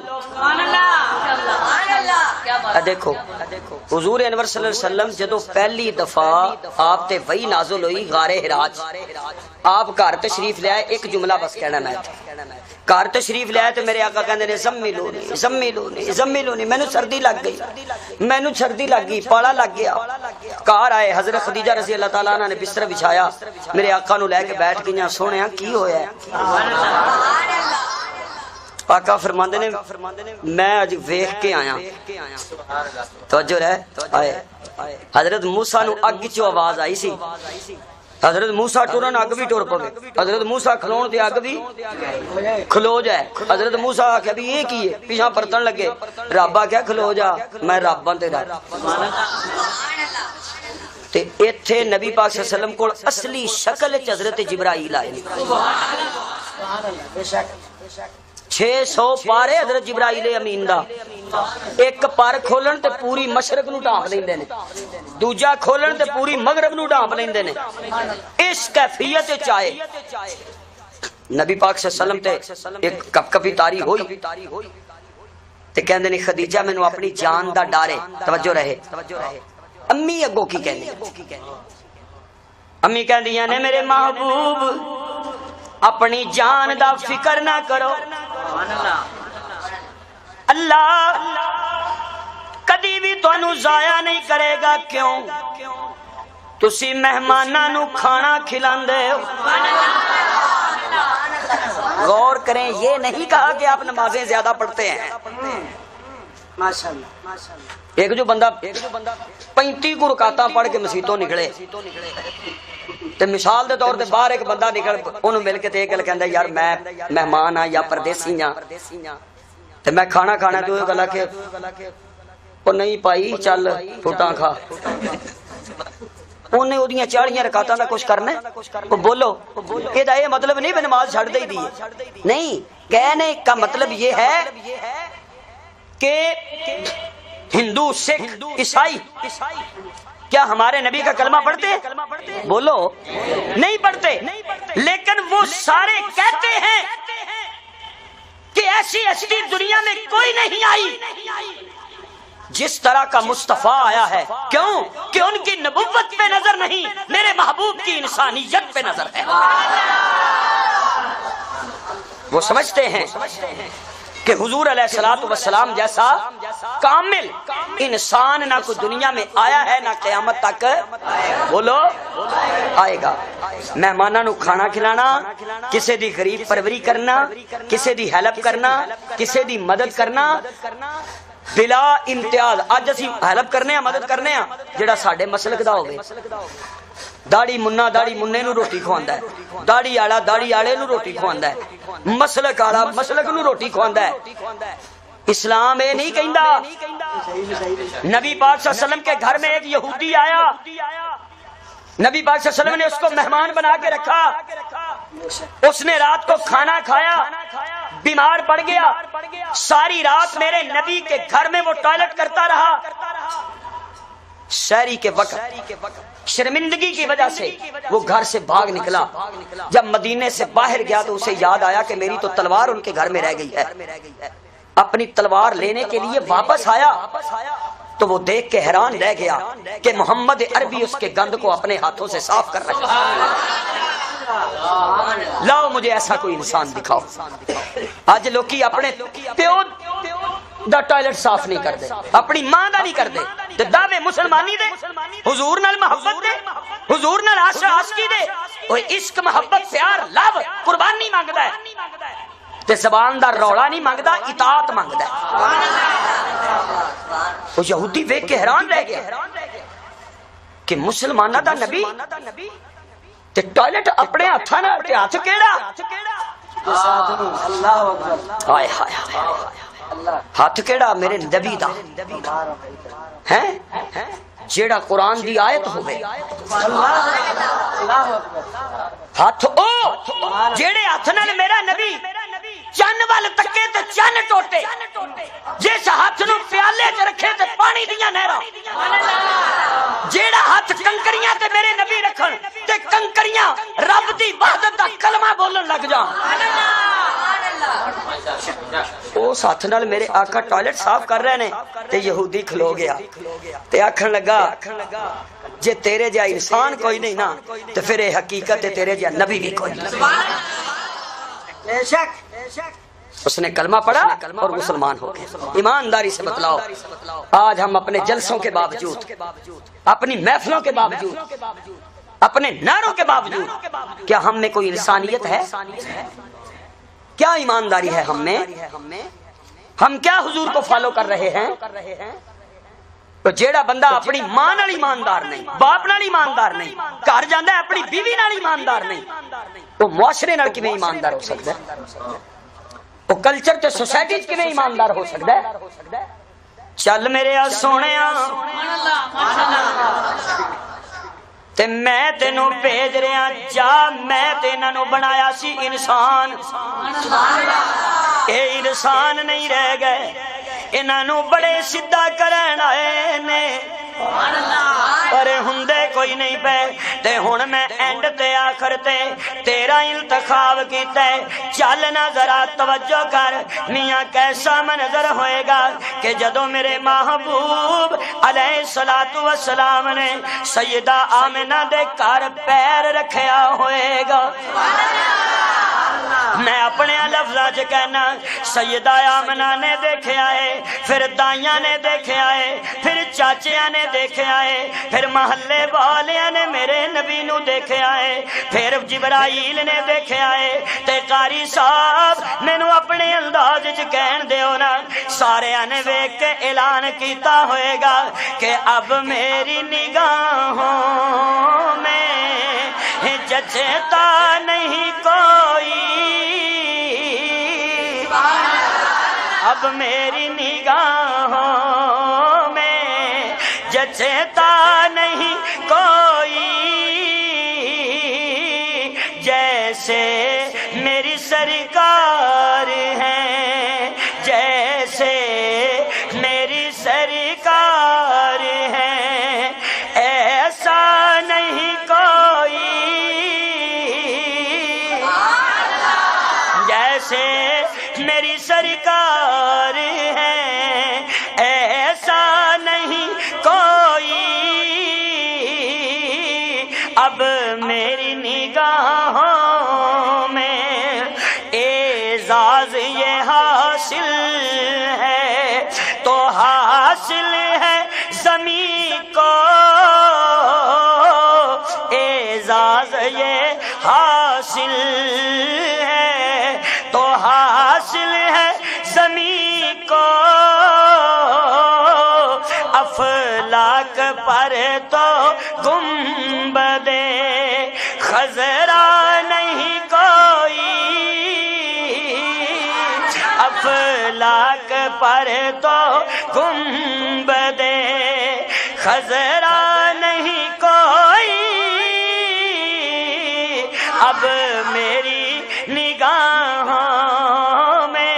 دیکھو حضور انور صلی اللہ علیہ وسلم جدو پہلی دفعہ آپ تے وحی نازل ہوئی غار حراج, آپ گھر تشریف لے آئے. ایک جملہ بس کہنا میں گھر تشریف لے آئے تو میرے آقا کہندے نے زملونی زملونی زملونی. مینوں سردی لگ گئی, مینوں سردی لگ گئی, پالا لگ گیا. گھر آئے حضرت خدیجہ رضی اللہ تعالیٰ عنہ نے بستر بچھایا, میرے آقا نو لے کے بیٹھ گئیاں. سونیا کی ہویا ہے؟ آقا فرماندے نے میں اج ویکھ کے آیا. توجہ رہے آئے. حضرت موسیٰ نو اگ چو آواز آئی سی. حضرت موسیٰ ٹرن اگ بھی ٹر پوے, حضرت موسیٰ کھلون تے اگ بھی کھلو جائے. حضرت موسیٰ آکھیا بھی یہ کی ہے, پیچھے پرتن لگے. رب آکھیا کھلو جا, میں رب ہاں تیرا. تے ایتھے نبی پاک صلی اللہ علیہ وسلم کول اصلی شکل وچ حضرت جبرائیل آئے. 600 پارے حضرت جبرائیل امین دا. ایک پر کھولن تے پوری مشرق نو ڈھانپ لیندے نے, دوجا کھولن تے پوری مغرب نو ڈھانپ لیندے نے. اس کیفیت وچ آئے نبی پاک صلی اللہ علیہ وسلم تے ایک کپ کپی تاری ہوئی تے کہندے نے خدیجہ مینوں اپنی جان دا ڈر ہے. توجہ رہے. امی اگوں کی کہندی, امی کہندیاں نے میرے محبوب اپنی جان دا فکر نہ کرو. اللہ کدی بھی تانوں ضائع نہیں کرے گا. کیوں؟ تسی مہماناں نو کھانا کھلاندے ہو. غور کریں, یہ نہیں کہا کہ آپ نمازیں زیادہ پڑھتے ہیں. ایک جو بندہ 35 کو رکعتاں پڑھ کے مسیتوں نکلے تے مثال دے طور تے باہر ایک بندہ نکل انہوں مل کے تے ایک گل کہندا یار میں مہمان ہاں یا پردیسی ہاں تے میں کھانا کھانا تے او گلا کہ او نہیں پائی چل ٹھوٹاں کھا. انہیں اودیاں 40 رکعتاں دا کچھ کرنا ہے. او بولو اے دا یہ مطلب نہیں کہ نماز چھڑ دے دی نہیں. کہنے کا مطلب یہ ہے کہ ہندو سکھ عیسائی کیا ہمارے نبی کا کلمہ پڑھتے ہیں؟ بولو نہیں پڑھتے, لیکن وہ سارے کہتے ہیں کہ ایسی ہستی دنیا میں کوئی نہیں آئی جس طرح کا مصطفیٰ آیا ہے. کیوں؟ کہ ان کی نبوت پہ نظر نہیں, میرے محبوب کی انسانیت پہ نظر ہے. وہ سمجھتے ہیں کہ حضور علیہ الصلوۃ والسلام جیسا کامل انسان نہ کوئی دنیا میں آیا ہے نہ قیامت تک بولو آئے گا. مہماناں نو کھانا کھلانا, کسے دی غریب پروری کرنا, کسے دی ہیلپ کرنا, کسے دی مدد کرنا بلا امتیاز. اج اسی ہیلپ کرنے ہیں, مدد کرنے ہیں جڑا ساڈے مسلک دا ہوے. داڑھی منا داڑھی منے نو روٹی کھواندا ہے, داڑھی آڑا داڑھی آڑے نو روٹی کھواندا ہے, مسلک آڑا مسلک نو روٹی کھواندا ہے. اسلام اے نہیں کہندا. نبی پاک صلی اللہ علیہ وسلم کے گھر میں ایک یہودی آیا, نبی پاک صلی اللہ علیہ وسلم نے اس کو مہمان بنا کے رکھا. اس نے رات کو کھانا کھایا, بیمار پڑ گیا. ساری رات میرے نبی کے گھر میں وہ ٹوائلٹ کرتا رہا. شہری کے وقت شرمندگی کی وجہ سے وہ گھر سے بھاگ نکلا. جب مدینے سے باہر گیا تو اسے یاد آیا کہ میری تو تلوار ان کے گھر میں رہ گئی ہے. اپنی تلوار لینے کے لیے واپس آیا تو وہ دیکھ کے حیران رہ گیا کہ محمد عربی اس کے گند کو اپنے ہاتھوں سے صاف کر رہا ہے. لاؤ مجھے ایسا کوئی انسان دکھاؤ. آج لوکی اپنے پیو دا ٹوائلٹ صاف نہیں کرتے, اپنی ماں دا نہیں کرتے, تے دعوے مسلمانی دے, حضور نال محبت دے, حضور نال عاشقی دے. اوے عشق محبت پیار لو قربانی مانگدا ہے تے زبان دا روڑا نہیں مانگدا, اطاعت مانگدا ہے. وہ یہودی ویکھ کے حیران رہ گیا. کہ مسلمانہ دا نبی تے ٹوائلٹ اپنے ہاتھاں نال تے ہاتھ کیڑا اللہ اکبر ہائے ہائے ہائے ہاتھ کیڑا میرے نبی دا ہے جیڑا قرآن دی آیت ہوئے اللہ اکبر ہاتھ او جیڑے ہاتھ نال میرا نبی چن وال تکے تے چن ٹوٹے جس ہاتھ نو پیالے چ رکھے تے پانی دیاں نہراں جیڑا ہاتھ کنکریاں تے میرے نبی رکھن تے کنکریاں رب دی وحدت دا کلمہ بولن لگ جان اس ہاتھ نال میرے آقا ٹوائلٹ صاف کر رہے نے تے یہودی کھلو گیا تے آکھن لگا جے تیرے جا انسان کوئی نہیں نا تو پھر یہ حقیقت ہے تیرے جا نبی بھی کوئی نہیں. بے شک اس نے کلمہ پڑھا اور مسلمان ہو گئے. ایمانداری سے بتلاؤ آج ہم اپنے جلسوں کے باوجود اپنی محفلوں کے باوجود اپنے نعروں کے باوجود کیا ہم میں کوئی انسانیت ہے؟ کیا ایمانداری ہے ہم میں؟ ہم کیا حضور کو فالو کر رہے ہیں؟ تو جیڑا بندہ اپنی ماں نال ایماندار نہیں باپ نال ایماندار نہیں گھر جاندا ہے اپنی بیوی نال ایماندار نہیں تو معاشرے نال کیویں ایماندار ہو سکدا ہے؟ وہ کلچر تے سوسائٹی وچ کیویں ایماندار ہو سکدا ہے؟ چل میرے آ سونےاں تے میں تینوں بھیج رہا جا میں تے انہاں نوں بنایا سی انسان اے انسان نہیں رہ گئے انہاں نوں بڑے سیدھا کرن آئے نے پر ہندے کوئی نہیں پے تے ہن میں اینڈ تے آخر تے تیرا انتخاب کیتا ہے چل نہ ذرا توجہ کر میاں کیسا منظر ہوئے گا کہ جدوں میرے محبوب علیہ الصلوۃ والسلام نے سیدہ آمنہ دے گھر پیر رکھیا ہوئے گا. میں اپنے لفظاں چ کہنا سیدہ آمنہ نے دیکھا ہے پھر دائیاں نے دیکھا ہے پھر چاچیاں نے دیکھا ہے پھر محلے والیاں نے میرے نبی نو دیکھا ہے پھر جبرائیل نے دیکھا ہے تے قاری صاحب مینوں اپنے انداز چ کہن دیو نا سارے نے ویکھ کے اعلان کیتا ہوئے گا کہ اب میری نگاہوں میں جچتا نہیں کوئی اب میری نگاہوں میں جچتا نہیں کوئی جیسے میری سرکار ہیں جیسے میری سرکار ہیں ایسا نہیں کوئی جیسے میری سرکار ہے ایسا نہیں کوئی اب میری نگاہوں میں اعزاز یہ حاصل ہے تو حاصل ہے زمین کو اعزاز یہ حاصل ہے تو حاصل ہے زمین کو افلاک پر تو گنبد خضرا نہیں کوئی افلاک پر تو گنبد خضرا نہیں کوئی اب میری نگاہوں میں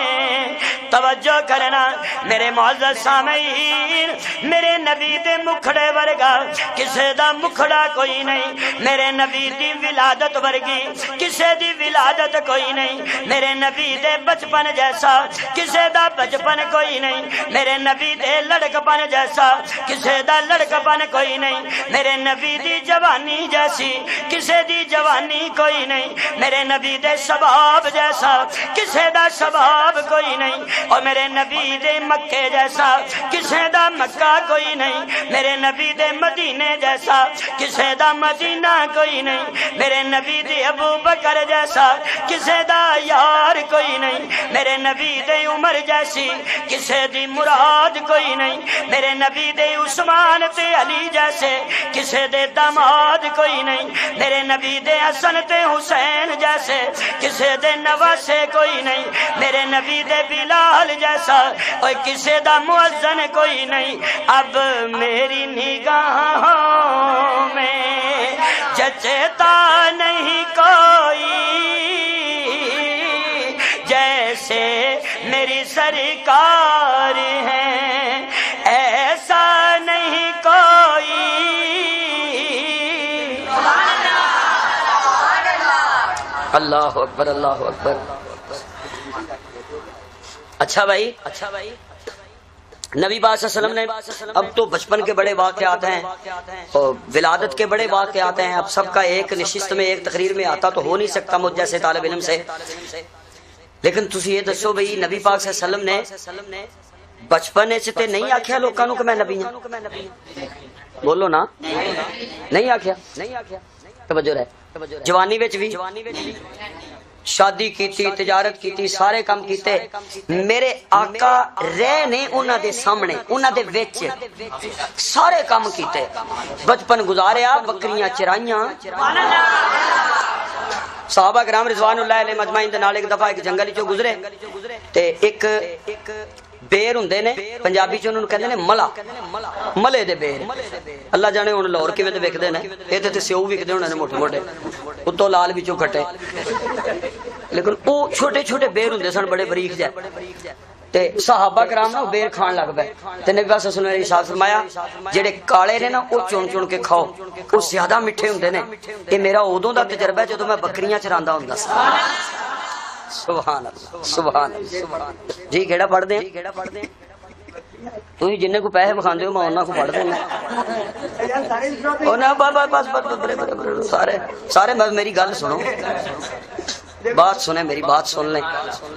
توجہ کرنا میرے معزز سامعین میرے نبی دے مکھڑے ورگا کسے دا مکھڑا کوئی نہیں میرے نبی دی ولادت ورگی کسے دی ولادت کوئی نہیں میرے نبی دے بچپن جیسا کسے دا بچپن کوئی نہیں میرے نبی دے لڑکپن جیسا کسے دا لڑکپن کوئی نہیں میرے نبی دی جوانی جیسی کسے دی جوانی کوئی نہیں میرے نبی دے شباب جیسا کسے دا شباب کوئی نہیں اور میرے نبی دے مکے جیسا کسے دا مکہ کوئی نہیں میرے نبی دے مدینے جیسا کسے دا مدینہ کوئی نہیں میرے نبی دے ابو بکر جیسا کسے دا یار کوئی نہیں میرے نبی دے عمر جیسی کسے دی مراد کوئی نہیں میرے نبی دے عثمان تے علی جیسے کسے دے داماد کوئی نہیں میرے نبی دے حسن تے حسین جیسے کسے دے نواسے کوئی نہیں میرے نبی دے بلال جیسا اور کسے دا مؤذن کوئی نہیں اب میری نگاہوں میں جچتا نہیں کوئی جیسے میری سرکار ہیں ایسا نہیں کوئی اللہ اکبر اللہ اکبر اچھا بھائی نبی پاک صلی اللہ علیہ وسلم نے اب تو بچپن کے بڑے واقعات ہیں اور ولادت کے بڑے واقعات ہیں اب سب کا ایک نشست میں ایک تقریر میں آتا تو ہو نہیں سکتا مجھ جیسے طالب علم سے لیکن تسی یہ دسو بھئی نبی پاک صلی اللہ علیہ وسلم نے بچپن سے تے نہیں آکھیا لوکاں نوں کہ میں نبی ہوں بولو نا نہیں آکھیا توجہ رہے جوانی وچ بھی شادی کیتی تجارت کیتی سارے کام کیتے میرے آقا رہ نے انہاں دے سامنے انہاں دے وچ سارے کام کیتے بچپن گزاریا بکریاں چرائیاں صحابہ کرام رضوان اللہ علیہ مجمعین دے نال ایک دفعہ ایک جنگل چوں گزرے تے ایک بیر ہوندے نے پنجابی چ انہوں کہندے نے ملا ملے دے بیر اللہ جانے ہن لاہور کیویں تے وکدے نے ایتھے تے سیو وکدے ہونے نے موٹے موٹے اتوں لال وچوں کھٹے لیکن او چھوٹے چھوٹے بیر ہوندے سن بڑے باریک جے تے صحابہ کرام نا بیر کھان لگ پے تے نبی پاک صلی اللہ علیہ وسلم نے ارشاد فرمایا جڑے کالے نے نا او چون چون کے کھاؤ او زیادہ میٹھے ہوندے نے اے میرا اودوں دا تجربہ ہے جدوں میں بکریاں چراندا ہوندا سی سبحان اللہ سبحان اللہ جی کیڑا پڑھ دیں تھی جن کو پیسے بکھاندے ہو میں انہاں کو پڑھ دینا بس سارے سارے میری گل سنو بات سنیں میری بات سن لیں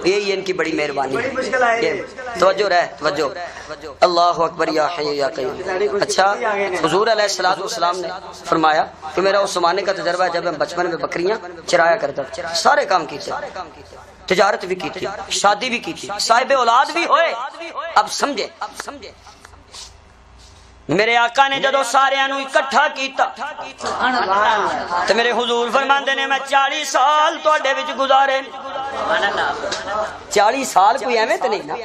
یہی ان کی بڑی مہربانی ہے توجہ رہ توجہ اللہ اکبر یا حی یا قیوم اچھا حضور علیہ الصلوۃ والسلام نے فرمایا کہ میرا اس زمانے کا تجربہ ہے جب میں بچپن میں بکریاں چرایا کرتا سارے کام کیتے تجارت بھی کی تھی شادی بھی کی تھی صاحب اولاد بھی ہوئے اب سمجھے میرے آقا نے جدو سارے انو اکٹھا کیتا تو میرے حضور فرماندے نے میں 40 سال تواڈے وچ گزارے 40 سال کوئی ایویں تے نہیں نا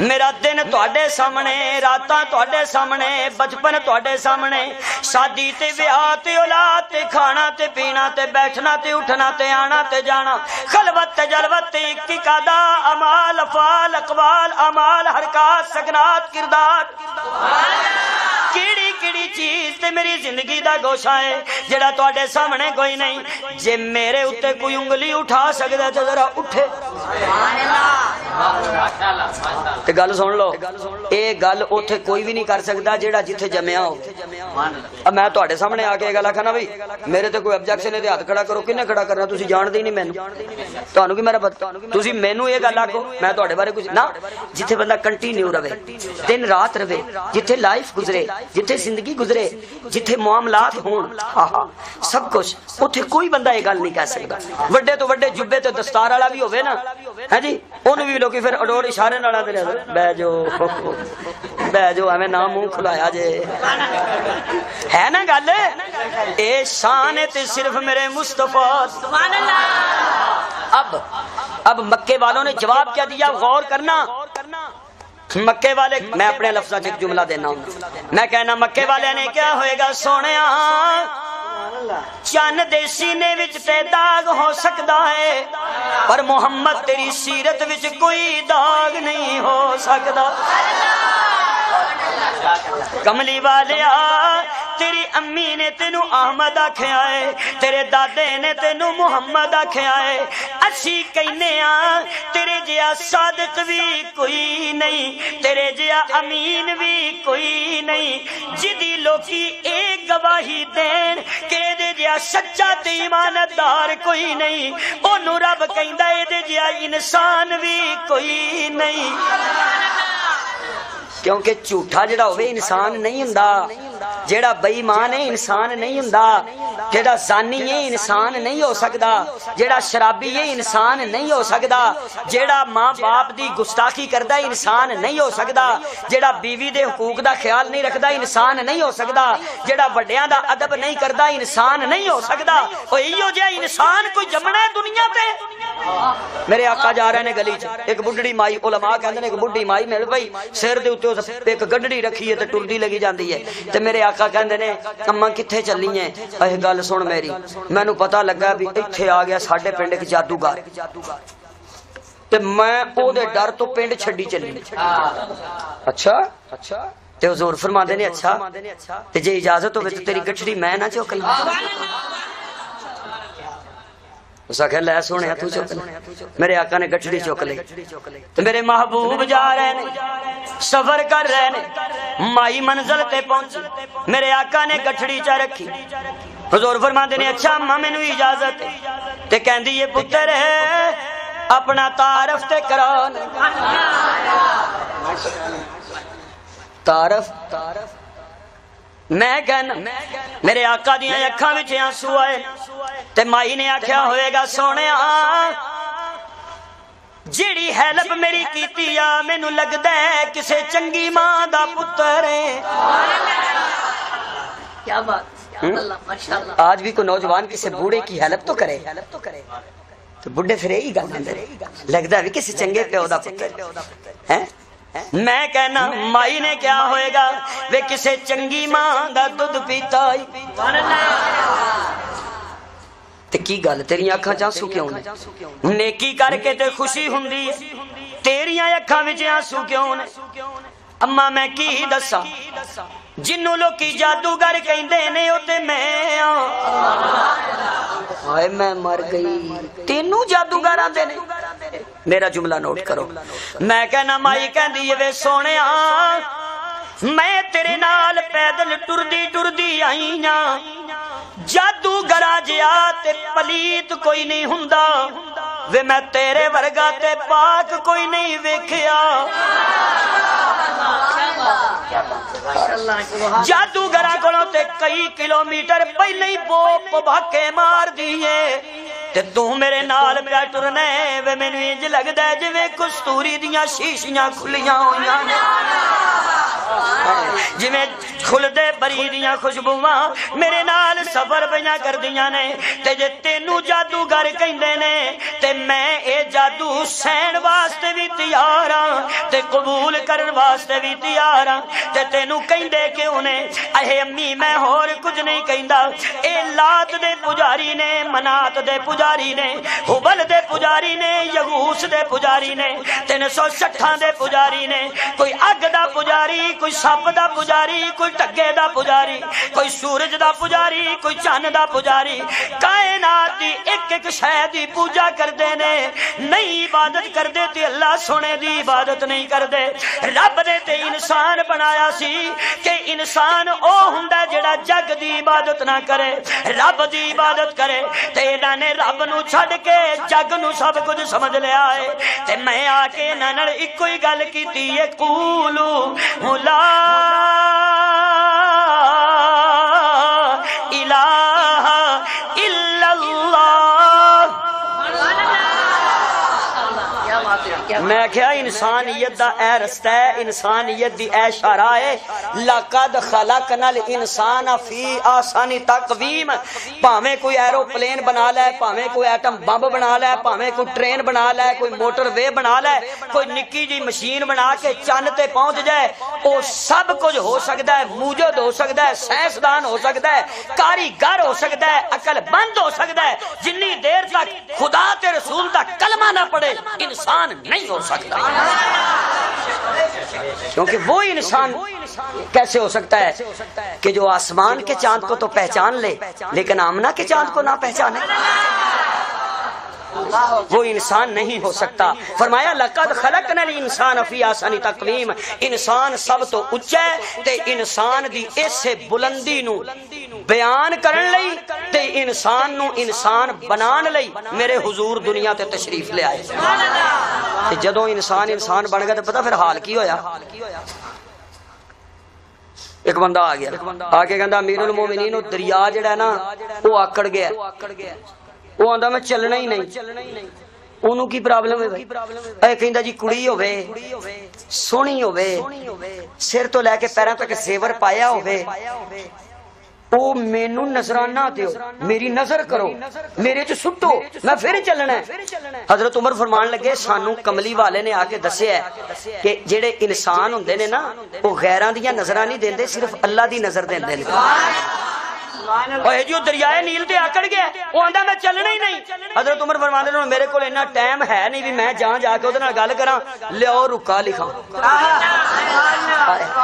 میرا دن تواڈے سامنے راتاں تواڈے سامنے بچپن تواڈے سامنے شادی تے بیاہ تے اولاد تے کھانا تے پینا تے بیٹھنا تے اٹھنا تے آنا تے جانا خلوت تے جلوت تے اقتدا اعمال افعال اقوال اعمال حرکات سکنات کردار کیڑی کیڑی چیز تے میری زندگی دا گوشہ ہے جڑا تواڈے سامنے کوئی نہیں جے میرے اوتے کوئی انگلی اٹھا سکدا تے ذرا اٹھے تے گل سن لو اے گل اوتھے کوئی بھی نہیں کر سکدا جیڑا جتھے جمیا ہو اب میں تواڈے سامنے آ کے گل آکھنا بھئی میرے تے کوئی آبجیکشن ہے تے ہاتھ کھڑا کرو کنے کھڑا کرنا تسی جاندے ہی نہیں مینوں تانوں کی میرا تسی مینوں اے گل آکھو میں تواڈے بارے کچھ نہ جتھے بندہ کنٹینیو رہے دن رات رہے جتھے لائف گزرے جتھے زندگی گزرے جتھے معاملات ہون سب کچھ اتھے کوئی بندہ یہ گل نہیں کہہ سکتا وڈے تو وڈے جبے تو دستار والا بھی ہوئے نا ہے جی انہوں بھی لوگ پھر اڈور اشارے نال دے بہ جو ہمیں نام منہ کھلایا جے ہے نا گل اے شان تے صرف میرے مصطفیٰ سبحان اللہ اب مکے والوں نے جواب کیا دیا غور کرنا مکے والے میں اپنے لفظوں سے ایک جملہ دینا ہوں میں کہنا مکے والے نے کیا ہوئے گا سونیا چند دے سینے وچ تے داغ ہو سکتا ہے پر محمد تیری سیرت وچ کوئی داغ نہیں ہو سکتا کملی والیا تیری امی نے تینو احمد آکھیا ہے تیرے دادے نے تینو محمد آکھیا ہے اسی کہنے ہاں تیرے جیا صادق بھی کوئی نہیں تیرے جیا امین بھی کوئی نہیں جدی لوکی ایک گواہی دین کہ دے جیا سچا تے ایماندار کوئی نہیں اونوں رب کہندا اے دے جیا انسان بھی کوئی نہیں کیونکہ جھوٹا جڑا ہوئے انسان نہیں ہوندا جڑا بے ایمان ہے انسان نہیں ہوندا جیڑا زانی یہ انسان نہیں ہو سکدا، جیڑا شرابی یہ انسان نہیں ہو سکدا، جیڑا ماں باپ دی گستاخی کردا انسان نہیں ہو سکدا، جیڑا بیوی دے حقوق دا خیال نہیں رکھدا انسان نہیں ہو سکدا، جیڑا وڈیاں دا ادب نہیں کردا انسان نہیں ہو سکدا۔ او ایو جے انسان کوئی جمنا ہے دنیا تے؟ میرے آقا جا رہے نے گلی چ، ایک بڈڑی مائی، علماء کہندے نے ایک بڈھی مائی مل پئی، سر دے اوتے ایک گڈڑی رکھی ہے تے ٹردی لگی جاندی ہے، تے میرے آقا کہندے نے اماں کتھے چلی ہیں؟ اے گل سن میری، مینوں پتہ لگا بھی ایتھے آ گیا ساڈے پنڈ ایک جادوگر، تے میں او دے ڈر تو پنڈ چھڈی چلی۔ اچھا تے حضور فرماندے نے اچھا تے جے اجازت ہوے تے تیری گٹھڑی میں نہ چوک لوں۔ اس آخر لے سونے تو چک لے، میرے آقا نے گٹھڑی چک لی، میرے محبوب جا رہے نے، سفر کر رہے نے، مائی منزل تے پہنچی، میرے آقا نے گٹھڑی چا رکھی، حضور فرماندے نے اچھا اماں مینوں اجازت تے کہندی یہ پتر ہے اپنا تعارف تے کران۔ تعارف میں کہنا، میرے آقا دیاں اکھاں وچ آنسو آئے تے مائی نے آکھیا ہوئے گا سونیا جیڑی ہیلپ میری کیتی آ مینوں لگدا ہے کسے چنگی ماں دا پتر ہے۔ کیا بات، اللہ ماشاءاللہ۔ آج بھی کوئی نوجوان کسی بوڑھے کی ہیلپ تو کرے تو بڈھے پھر یہی گل کہندے لگدا بھی کسی چنگے پیو دا پتر ہے۔ میں کہنا مائی نے کیا ہوئے گا وے کسے چنگی ماں دا دودھ پیتا ہی تے کی گل تیری اکھاں چ آنسو کیوں نے؟ نیکی کر کے تے خوشی ہوندی ہے، تیریاں اکھاں وچ آنسو کیوں نے؟ اما میں کی دساں جنوں لوکی جادوگر کہندے نے او تے میں ہائے میں مر گئی، تینوں جادوگر آندے نے؟ میرا جملہ نوٹ کرو، میں کہنا مائی کہندی وے سونیا میں تیرے نال پیدل ٹردی آئی ہاں، جادوگراں جیا تے پلیت کوئی نہیں ہوندا وے میں تیرے ورگا تے پاک کوئی نہیں ویکھیا۔ جادوگراں کولوں تے کئی کلومیٹر پہلے ہی بوپ بھاکے مار دیے تے تو میرے نال پیا ٹرنے وے مینوں انج لگدا ہے جویں کستوری دیاں شیشیاں کھلیاں ہویاں نے، جویں کھلدے بری دیاں خوشبواں میرے نال سفر پیاں کردیاں نے، تے جے تینوں جادوگر کہندے نے تے میں اے جادو سہن واسطے بھی تیار ہاں تے قبول کرن واسطے بھی تیار ہاں، تے تینوں کہندے کیوں نے؟ اے امی میں ہور کچھ نہیں کہندا، اے لات دے پجاری نے، منات دے پجاری نے، حبل دے پجاری نے، یغوس دے پجاری نے، 360 دے پجاری نے، کوئی اگ دا پجاری، کوئی سپ دا پجاری، کوئی ٹگے دا پجاری، کوئی سورج دا پجاری، کوئی چاند دا پجاری، کائنات دی ایک ایک شے دی پوجا کردے نے، نہیں عبادت کردے تے اللہ سونے دی عبادت نہیں کردے۔ رب نے تے انسان بنایا سی کہ انسان او ہوندا جڑا جگ دی عبادت نہ کرے، رب دی عبادت کرے، تے انہاں نے رب نو چھڈ کے جگ نو سب کچھ سمجھ لیا ہے، تے میں آ کے انہاں نال اکو ہی گل کیتی ہے قولو لا الہ الا اللہ۔ میں کیا انسانیت دا اے رستہ ہے، انسانیت دی اے شرح ہے، لقد خلقنا الانسان فی احسن تقویم۔ پاویں کوئی ایروپلین بنا لے، پاویں کوئی ایٹم بم بنا لے، پاویں کوئی ٹرین بنا لے، کوئی موٹر وے بنا لے، کوئی نکی جی مشین بنا کے چند تے پہنچ جائے، وہ سب کچھ ہو سکتا ہے، موجود ہو سکتا ہے، سائنسدان ہو سکتا ہے، کاریگر ہو سکتا ہے، عقل بند ہو سکتا ہے، جنی دیر تک خدا تے رسول دا کلمہ نہ پڑے انسان نہیں ہو سکتا۔ کیونکہ وہ انسان کیسے ہو سکتا ہے کہ جو آسمان کے چاند کو تو پہچان لے لیکن آمنہ کے چاند کو نہ پہچانے؟ وہ انسان نہیں ہو سکتا۔ فرمایا لقد خلقنا الانسان فی احسن تقویم، انسان سب تو اچا ہے تے انسان دی اسے بلندی نو بیان کرن لئی تے انسان نو انسان بنان لئی میرے حضور دنیا تے تشریف لے آئے۔ تے جدوں انسان بن گیا تے پتہ پھر حال کی ہویا؟ ایک بندہ آ گیا آ کے کہندا امیر المومنین وہ دریا جڑا ہے نا وہ آکڑ گیا وہ آندا میں چلنا ہی نہیں انہوں کی پرابلم ہے بھائی کہندا جی کڑی ہوے سونی ہوے سر تو لے کے پیراں تک زیور پایا ہوے او مینوں نظرانہ دیو میری نظر کرو میرے چ سٹو میں پھر چلنا ہے حضرت عمر فرمان لگے سانو کملی والے نے آ کے دسیا ہے کہ جڑے انسان ہوندے نے نا وہ غیراں دیاں نظراں نہیں دیندے صرف اللہ دی نظر دیندے نے اوے جو دریائے نیل تے آکڑ گیا وہ آندا میں چلنا ہی نہیں حضرت عمر فرماندے نے میرے کول اتنا ٹائم ہے نہیں بھی میں جا کے اودے نال گل کراں لیاؤ رکا لکھاں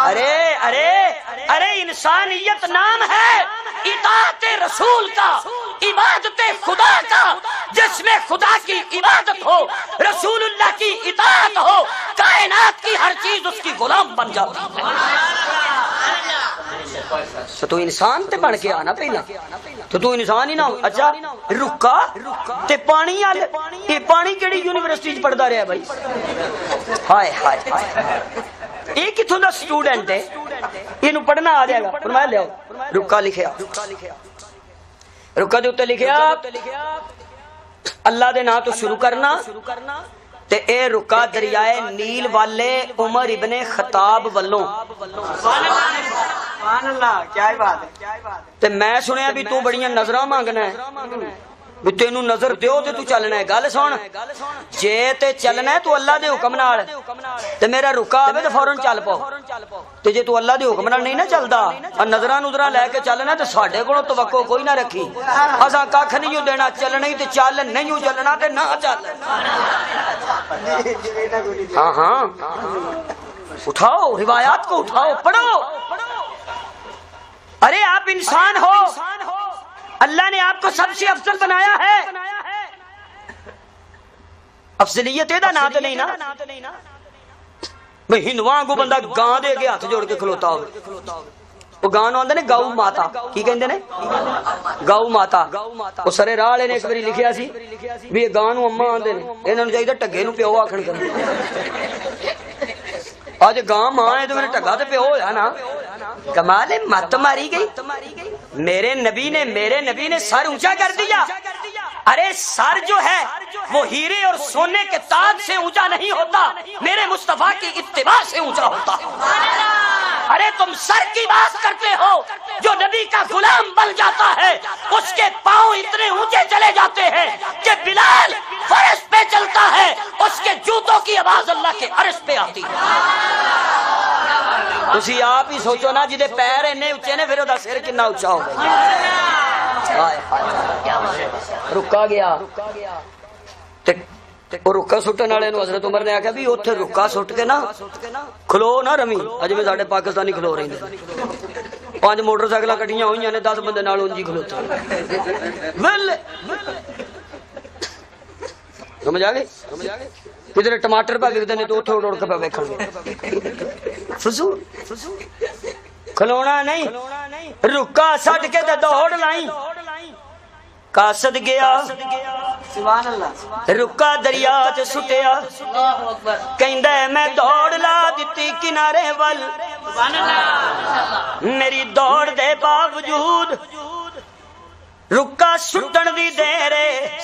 ارے ارے ارے انسانیت نام ہے اطاعت رسول کا عبادت خدا کا جس میں خدا کی عبادت ہو رسول اللہ کی اطاعت ہو کائنات کی ہر چیز اس کی غلام بن جاتی ہے تو انسان تے بن کے آنا پہلا تو انسان ہی نہ ہو اچھا رکا تے پانی یہ پانی کیڑی یونیورسٹی پڑھتا رہا بھائی ہائے ہائے ہائے یہ کتوں کا سٹوڈنٹ ہے یہ پڑھنا آ جائے گا فرمایا لے رکا لکھیا رکا دے اوتے لکھیا اللہ دے نام تو شروع کرنا تے اے رکا دریائے نیل والے عمر ابن خطاب والوں سبحان اللہ کیا بات ہے تے میں سنیا بھی تو بڑیاں نظراں مانگنا ہے بھی تینوں نظر دیو تے تو چلنا ہے گل سن جے تے چلنا ہے تو اللہ دے حکم نال تے میرا رکا آوے تے فورن چل پاؤ تے جے تو اللہ دے حکم نال نہیں نہ چلدا اور نظراں نظراں لے کے چلنا تے ساڈے کولوں توقع کوئی نہ رکھی اساں ککھ نہیں دینا چلنا ہی تے چل نہیں چلنا تے نہ چل ہاں ہاں اٹھاؤ روایات کو اٹھاؤ پڑھو ارے آپ انسان ہو اللہ نے آپ کو سب سے افضل بنایا ہے افضلیت دا نا تو نہیں نا بھئی ہندواں کو بندہ گاں دے کے ہاتھ جوڑ کے کھلوتا ہو وہ گاں نو آندے نے گاؤ ماتا کی کہندے نے گاؤ ماتا وہ سرے راہ والے نے ایک باری لکھیا سی بھی یہ گاں نو اماں آندے نے انہاں نوں چاہیے ٹگے نو پیو آکھن کرن آج گاں ماں ہے تو میرے ٹگا تے پیو ہویا نا کمال ہے مت ماری گئی میرے نبی نے سر اونچا کر دیا ارے سر جو ہے وہ ہیرے اور سونے کے تاج سے اونچا نہیں ہوتا میرے مصطفیٰ کی اتباع سے اونچا ہوتا ارے تم سر کی بات کرتے ہو جو نبی کا غلام بن جاتا ہے اس کے پاؤں اتنے اونچے چلے جاتے ہیں کہ بلال فرش پہ چلتا ہے اس کے جوتوں کی آواز اللہ کے عرش پہ آتی ہے تسی آپ ہی سوچو نا جدے پیر اتنے اونچے نے پھر وہ سر کتنا اونچا ہوگا رکا گیا رکا سٹن والے نو حضرت عمر نے آخیا بھی اوتھے رکا سٹ کے نا کھلو نہ رمی اج میں ساڈے پاکستانی کھلو رہے ہیں 5 موٹر سائیکل کٹیاں ہوئی نے 10 بندے نال اونجی کھلوتے سمجھ آ گئی کدھر ٹماٹر پہ وکدے نے تو اوتھے اڑ کے پہ ویکھن گے فضول کھلونا نہیں رکا سٹ کے تے دوڑ لائی قاصد گیا سبحان اللہ رکا دریا چ سٹیا کہندا میں دوڑ لا دتی کنارے ول میری دوڑ دے باوجود رکا سٹن دی دیر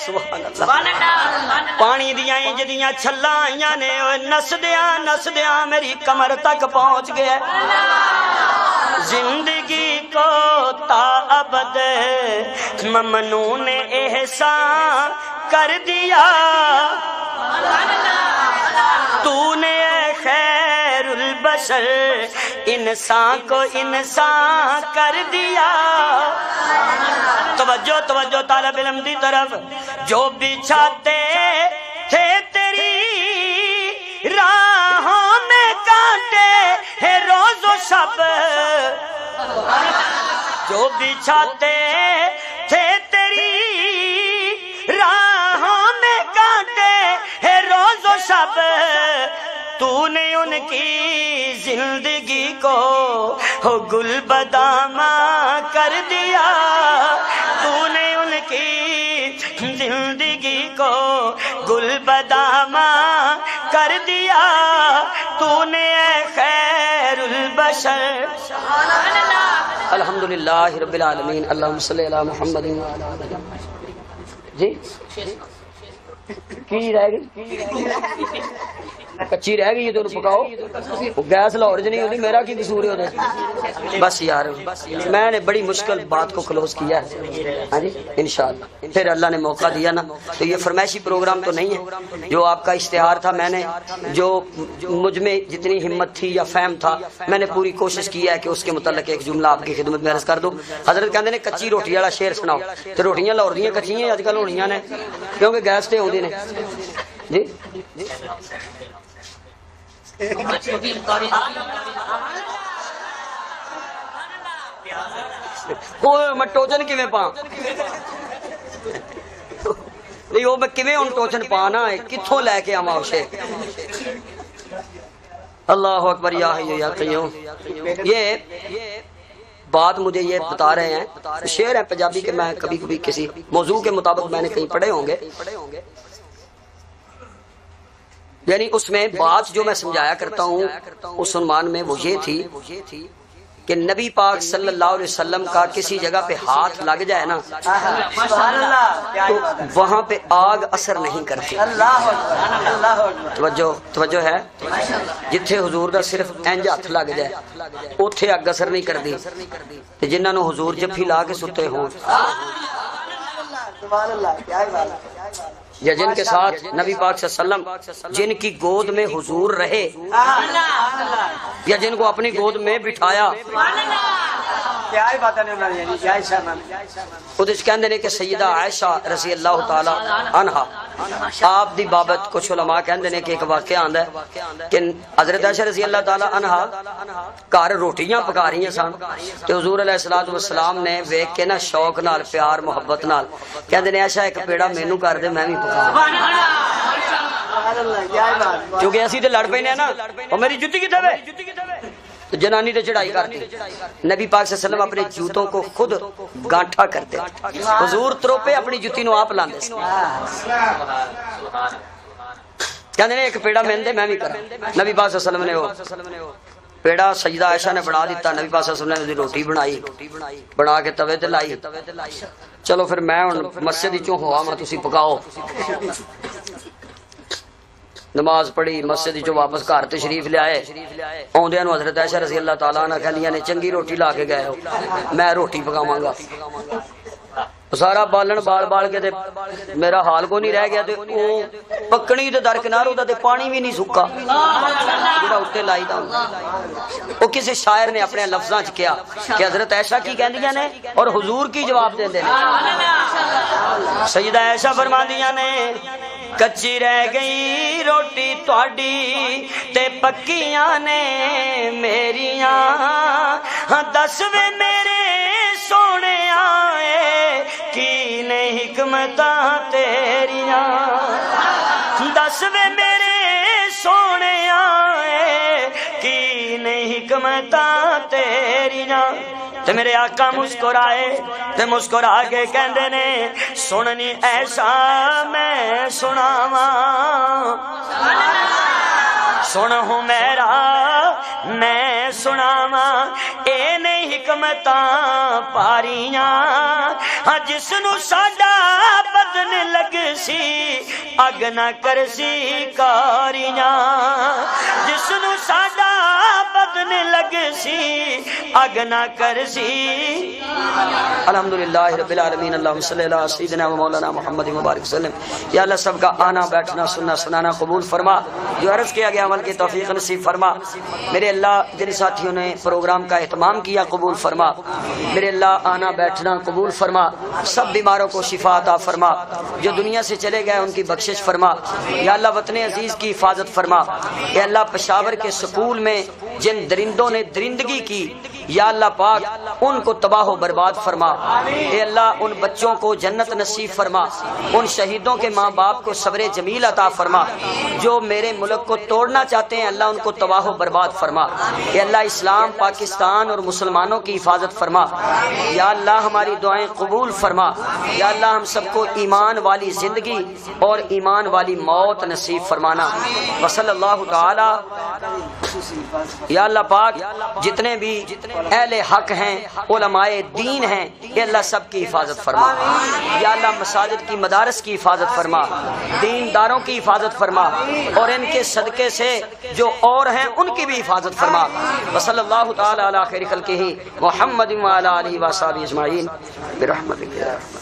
سبحان اللہ پانی دیاں جدیاں چھلاں آئیاں نے نسدیاں میری کمر تک پہنچ گیا زندگی کو تا ابد ممنون احسان کر دیا تو نے خیر البشر انسان کو انسان کر دیا توجہ طالب علم دی طرف جو بچھاتے تھے تیری راہوں میں کانٹے ہے روز و شب جو بچھاتے تھے تیری راہوں میں کانٹے ہے روز و شب تو نے ان کی زندگی کو گل بدامہ کر دیا تو نے ان کی زندگی کو گل البدامہ کر دیا تو نے اے خیر البشر. الحمدللہ رب العالمین. اللہم صلی علی محمد. جی کی رہ گئی؟ کچی رہ گئی ہے تو پکاؤ. گیس لاہور چ نہیں ہوتی، میرا کی قصور ہے؟ بس یار میں نے بڑی مشکل بات کو کلوز کیا ہے. ہاں جی انشاءاللہ پھر اللہ نے موقع دیا نا. تو یہ فرمائشی پروگرام تو نہیں ہے، جو آپ کا اشتہار تھا. میں نے جو مجھ میں جتنی ہمت تھی یا فہم تھا میں نے پوری کوشش کی ہے کہ اس کے متعلق ایک جملہ آپ کی خدمت میں عرض کر دوں. حضرت کہتے ہیں کچی روٹی والا شعر سناؤ، تو روٹیاں لاہور دیاں کچی اج کل ہونیاں نے کیونکہ گیس تے ہوندی نے. جی میں ٹوچن کیویں پاں نہیں وہ میں کیویں ہن ٹوچن پا نا کتھوں لے کے آواں اسے. اللہ اکبر یا حی یا قیوم. یہ بات مجھے یہ بتا رہے ہیں، شعر ہے پنجابی کے، میں کبھی کبھی کسی موضوع کے مطابق میں نے کہیں پڑھے ہوں گے، یعنی اس میں بات جو میں سمجھایا کرتا ہوں اس عنوان میں وہ یہ تھی کہ نبی پاک صلی اللہ علیہ وسلم کا کسی جگہ پہ ہاتھ لگ جائے نا تو وہاں پہ آگ اثر نہیں کرتی. توجہ ہے؟ جتھے حضور دا صرف انج ہاتھ لگ جائے اوتھے اگ اثر نہیں کرتی. جنہاں نو حضور جفی لا کے ستے ہوں یا جن کے ساتھ نبی پاک صلی اللہ علیہ وسلم جن کی گود میں حضور رہے یا جن کو اپنی گود میں بٹھایا کہ سیدہ عائشہ رضی اللہ تعالی عنہا آپ دی بابت کچھ علماء کہندے نے کہ ایک واقعہ آندا ہے کہ حضرت عائشہ رضی اللہ تعالی عنہا گھر روٹیاں پکا رہی ہیں سن تے حضور علیہ الصلوۃ والسلام نے ویکھ کے نا شوق نال پیار محبت نال کہندے نے عائشہ ایک پیڑا مینوں کر دے میں بھی پکاواں. کیونکہ اسی تے لڑ پینے نا او میری جُتی کتے وے تو جنانی تے چڑھائی کرتی. نبی پاک صلی اللہ علیہ وسلم اپنے جوتوں کو خود گانٹھا کرتے. حضور تروپے اپنی جُتی نو آپ لاندے کہندے نے ایک پیڑا مین دے میں بھی کراں. نبی پاک صلی اللہ علیہ وسلم نے وہ پیڑا سیدہ عائشہ نے بنا دیتا. نبی پاک صلی اللہ علیہ وسلم نے روٹی بنائی بنا کے توے تے لائی. چلو پھر میں ہن مسجد وچوں ہوا میں تسی پکاؤ. نماز پڑھی مسجد جو واپس گھر تشریف لے آئے اوندیاں نو حضرت عائشہ رضی اللہ تعالی عنہ کہندیاں نے چنگی روٹی لا کے گئے ہو میں روٹی پکاواں گا. سارا بالن بال بال کے تے میرا حال کو نہیں رہ گیا تے او پکڑی تے درکنار او تے پانی بھی نہیں سکا جڑا اوتے لائی دا. او کسی شاعر نے اپنے لفظاں وچ کہا کہ حضرت عائشہ کی کہندیاں نے اور حضور کی جواب دیندے نے. سیدہ عائشہ فرماندیاں نے کچی رہ گئی روٹی تہاڈی تے پکیاں نے میریاں دس وے میرے سونے آئے کی نے حکمتاں تیریاں. دس وے میرے سونے آئے کی نے حکمتاں تیریاں. تے میرے آقا مسکرائے تے مسکرا کے کہندے نے سننی ایسا میں سناواں سن ہوں میرا میں سناواں اے نے حکمتاں پاریاں جس نو ساڈا بدن لگ سی اگ نہ کرسی کاریاں. جس نو ساڈا بدن لگ سی اگ نہ کرسی. الحمدللہ رب العالمین. اللہم صلی اللہ سیدنا و مولانا محمد مبارک وسلم. یا اللہ سب کا آنا بیٹھنا سننا سنانا قبول فرما. جو عرض کیا گیا عمل کی توفیق نصیب فرما. میرے اللہ جن ساتھیوں نے پروگرام کا اہتمام کیا قبول فرما. میرے اللہ آنا بیٹھنا قبول فرما. سب بیماروں کو شفا عطا فرما. جو دنیا سے چلے گئے ان کی بخشش فرما. یا اللہ وطن عزیز کی حفاظت فرما. یا اللہ پشاور کے سکول میں جن درندوں نے درندگی کی یا اللہ پاک ان کو تباہ و برباد فرما، اے اللہ ان بچوں کو جنت نصیب فرما، ان شہیدوں کے ماں باپ کو صبر جمیل عطا فرما، جو میرے ملک کو توڑنا چاہتے ہیں اللہ ان کو تباہ و برباد فرما، اے اللہ اسلام پاکستان اور مسلمانوں کی حفاظت فرما، یا اللہ ہماری دعائیں قبول فرما، یا اللہ ہم سب کو ایمان والی زندگی اور ایمان والی موت نصیب فرمانا۔ وصلی اللہ تعالی، یا اللہ پاک جتنے بھی اہل حق ہیں علماء دین ہیں اے اللہ سب کی حفاظت فرما، یا اللہ مساجد کی مدارس کی حفاظت فرما، دینداروں کی حفاظت فرما، اور ان کے صدقے سے جو اور ہیں ان کی بھی حفاظت فرما۔ وصلی اللہ تعالی علی خیر خلقہ محمد وعلی آلہ وصحبہ اجمعین برحمتک یا ارحم۔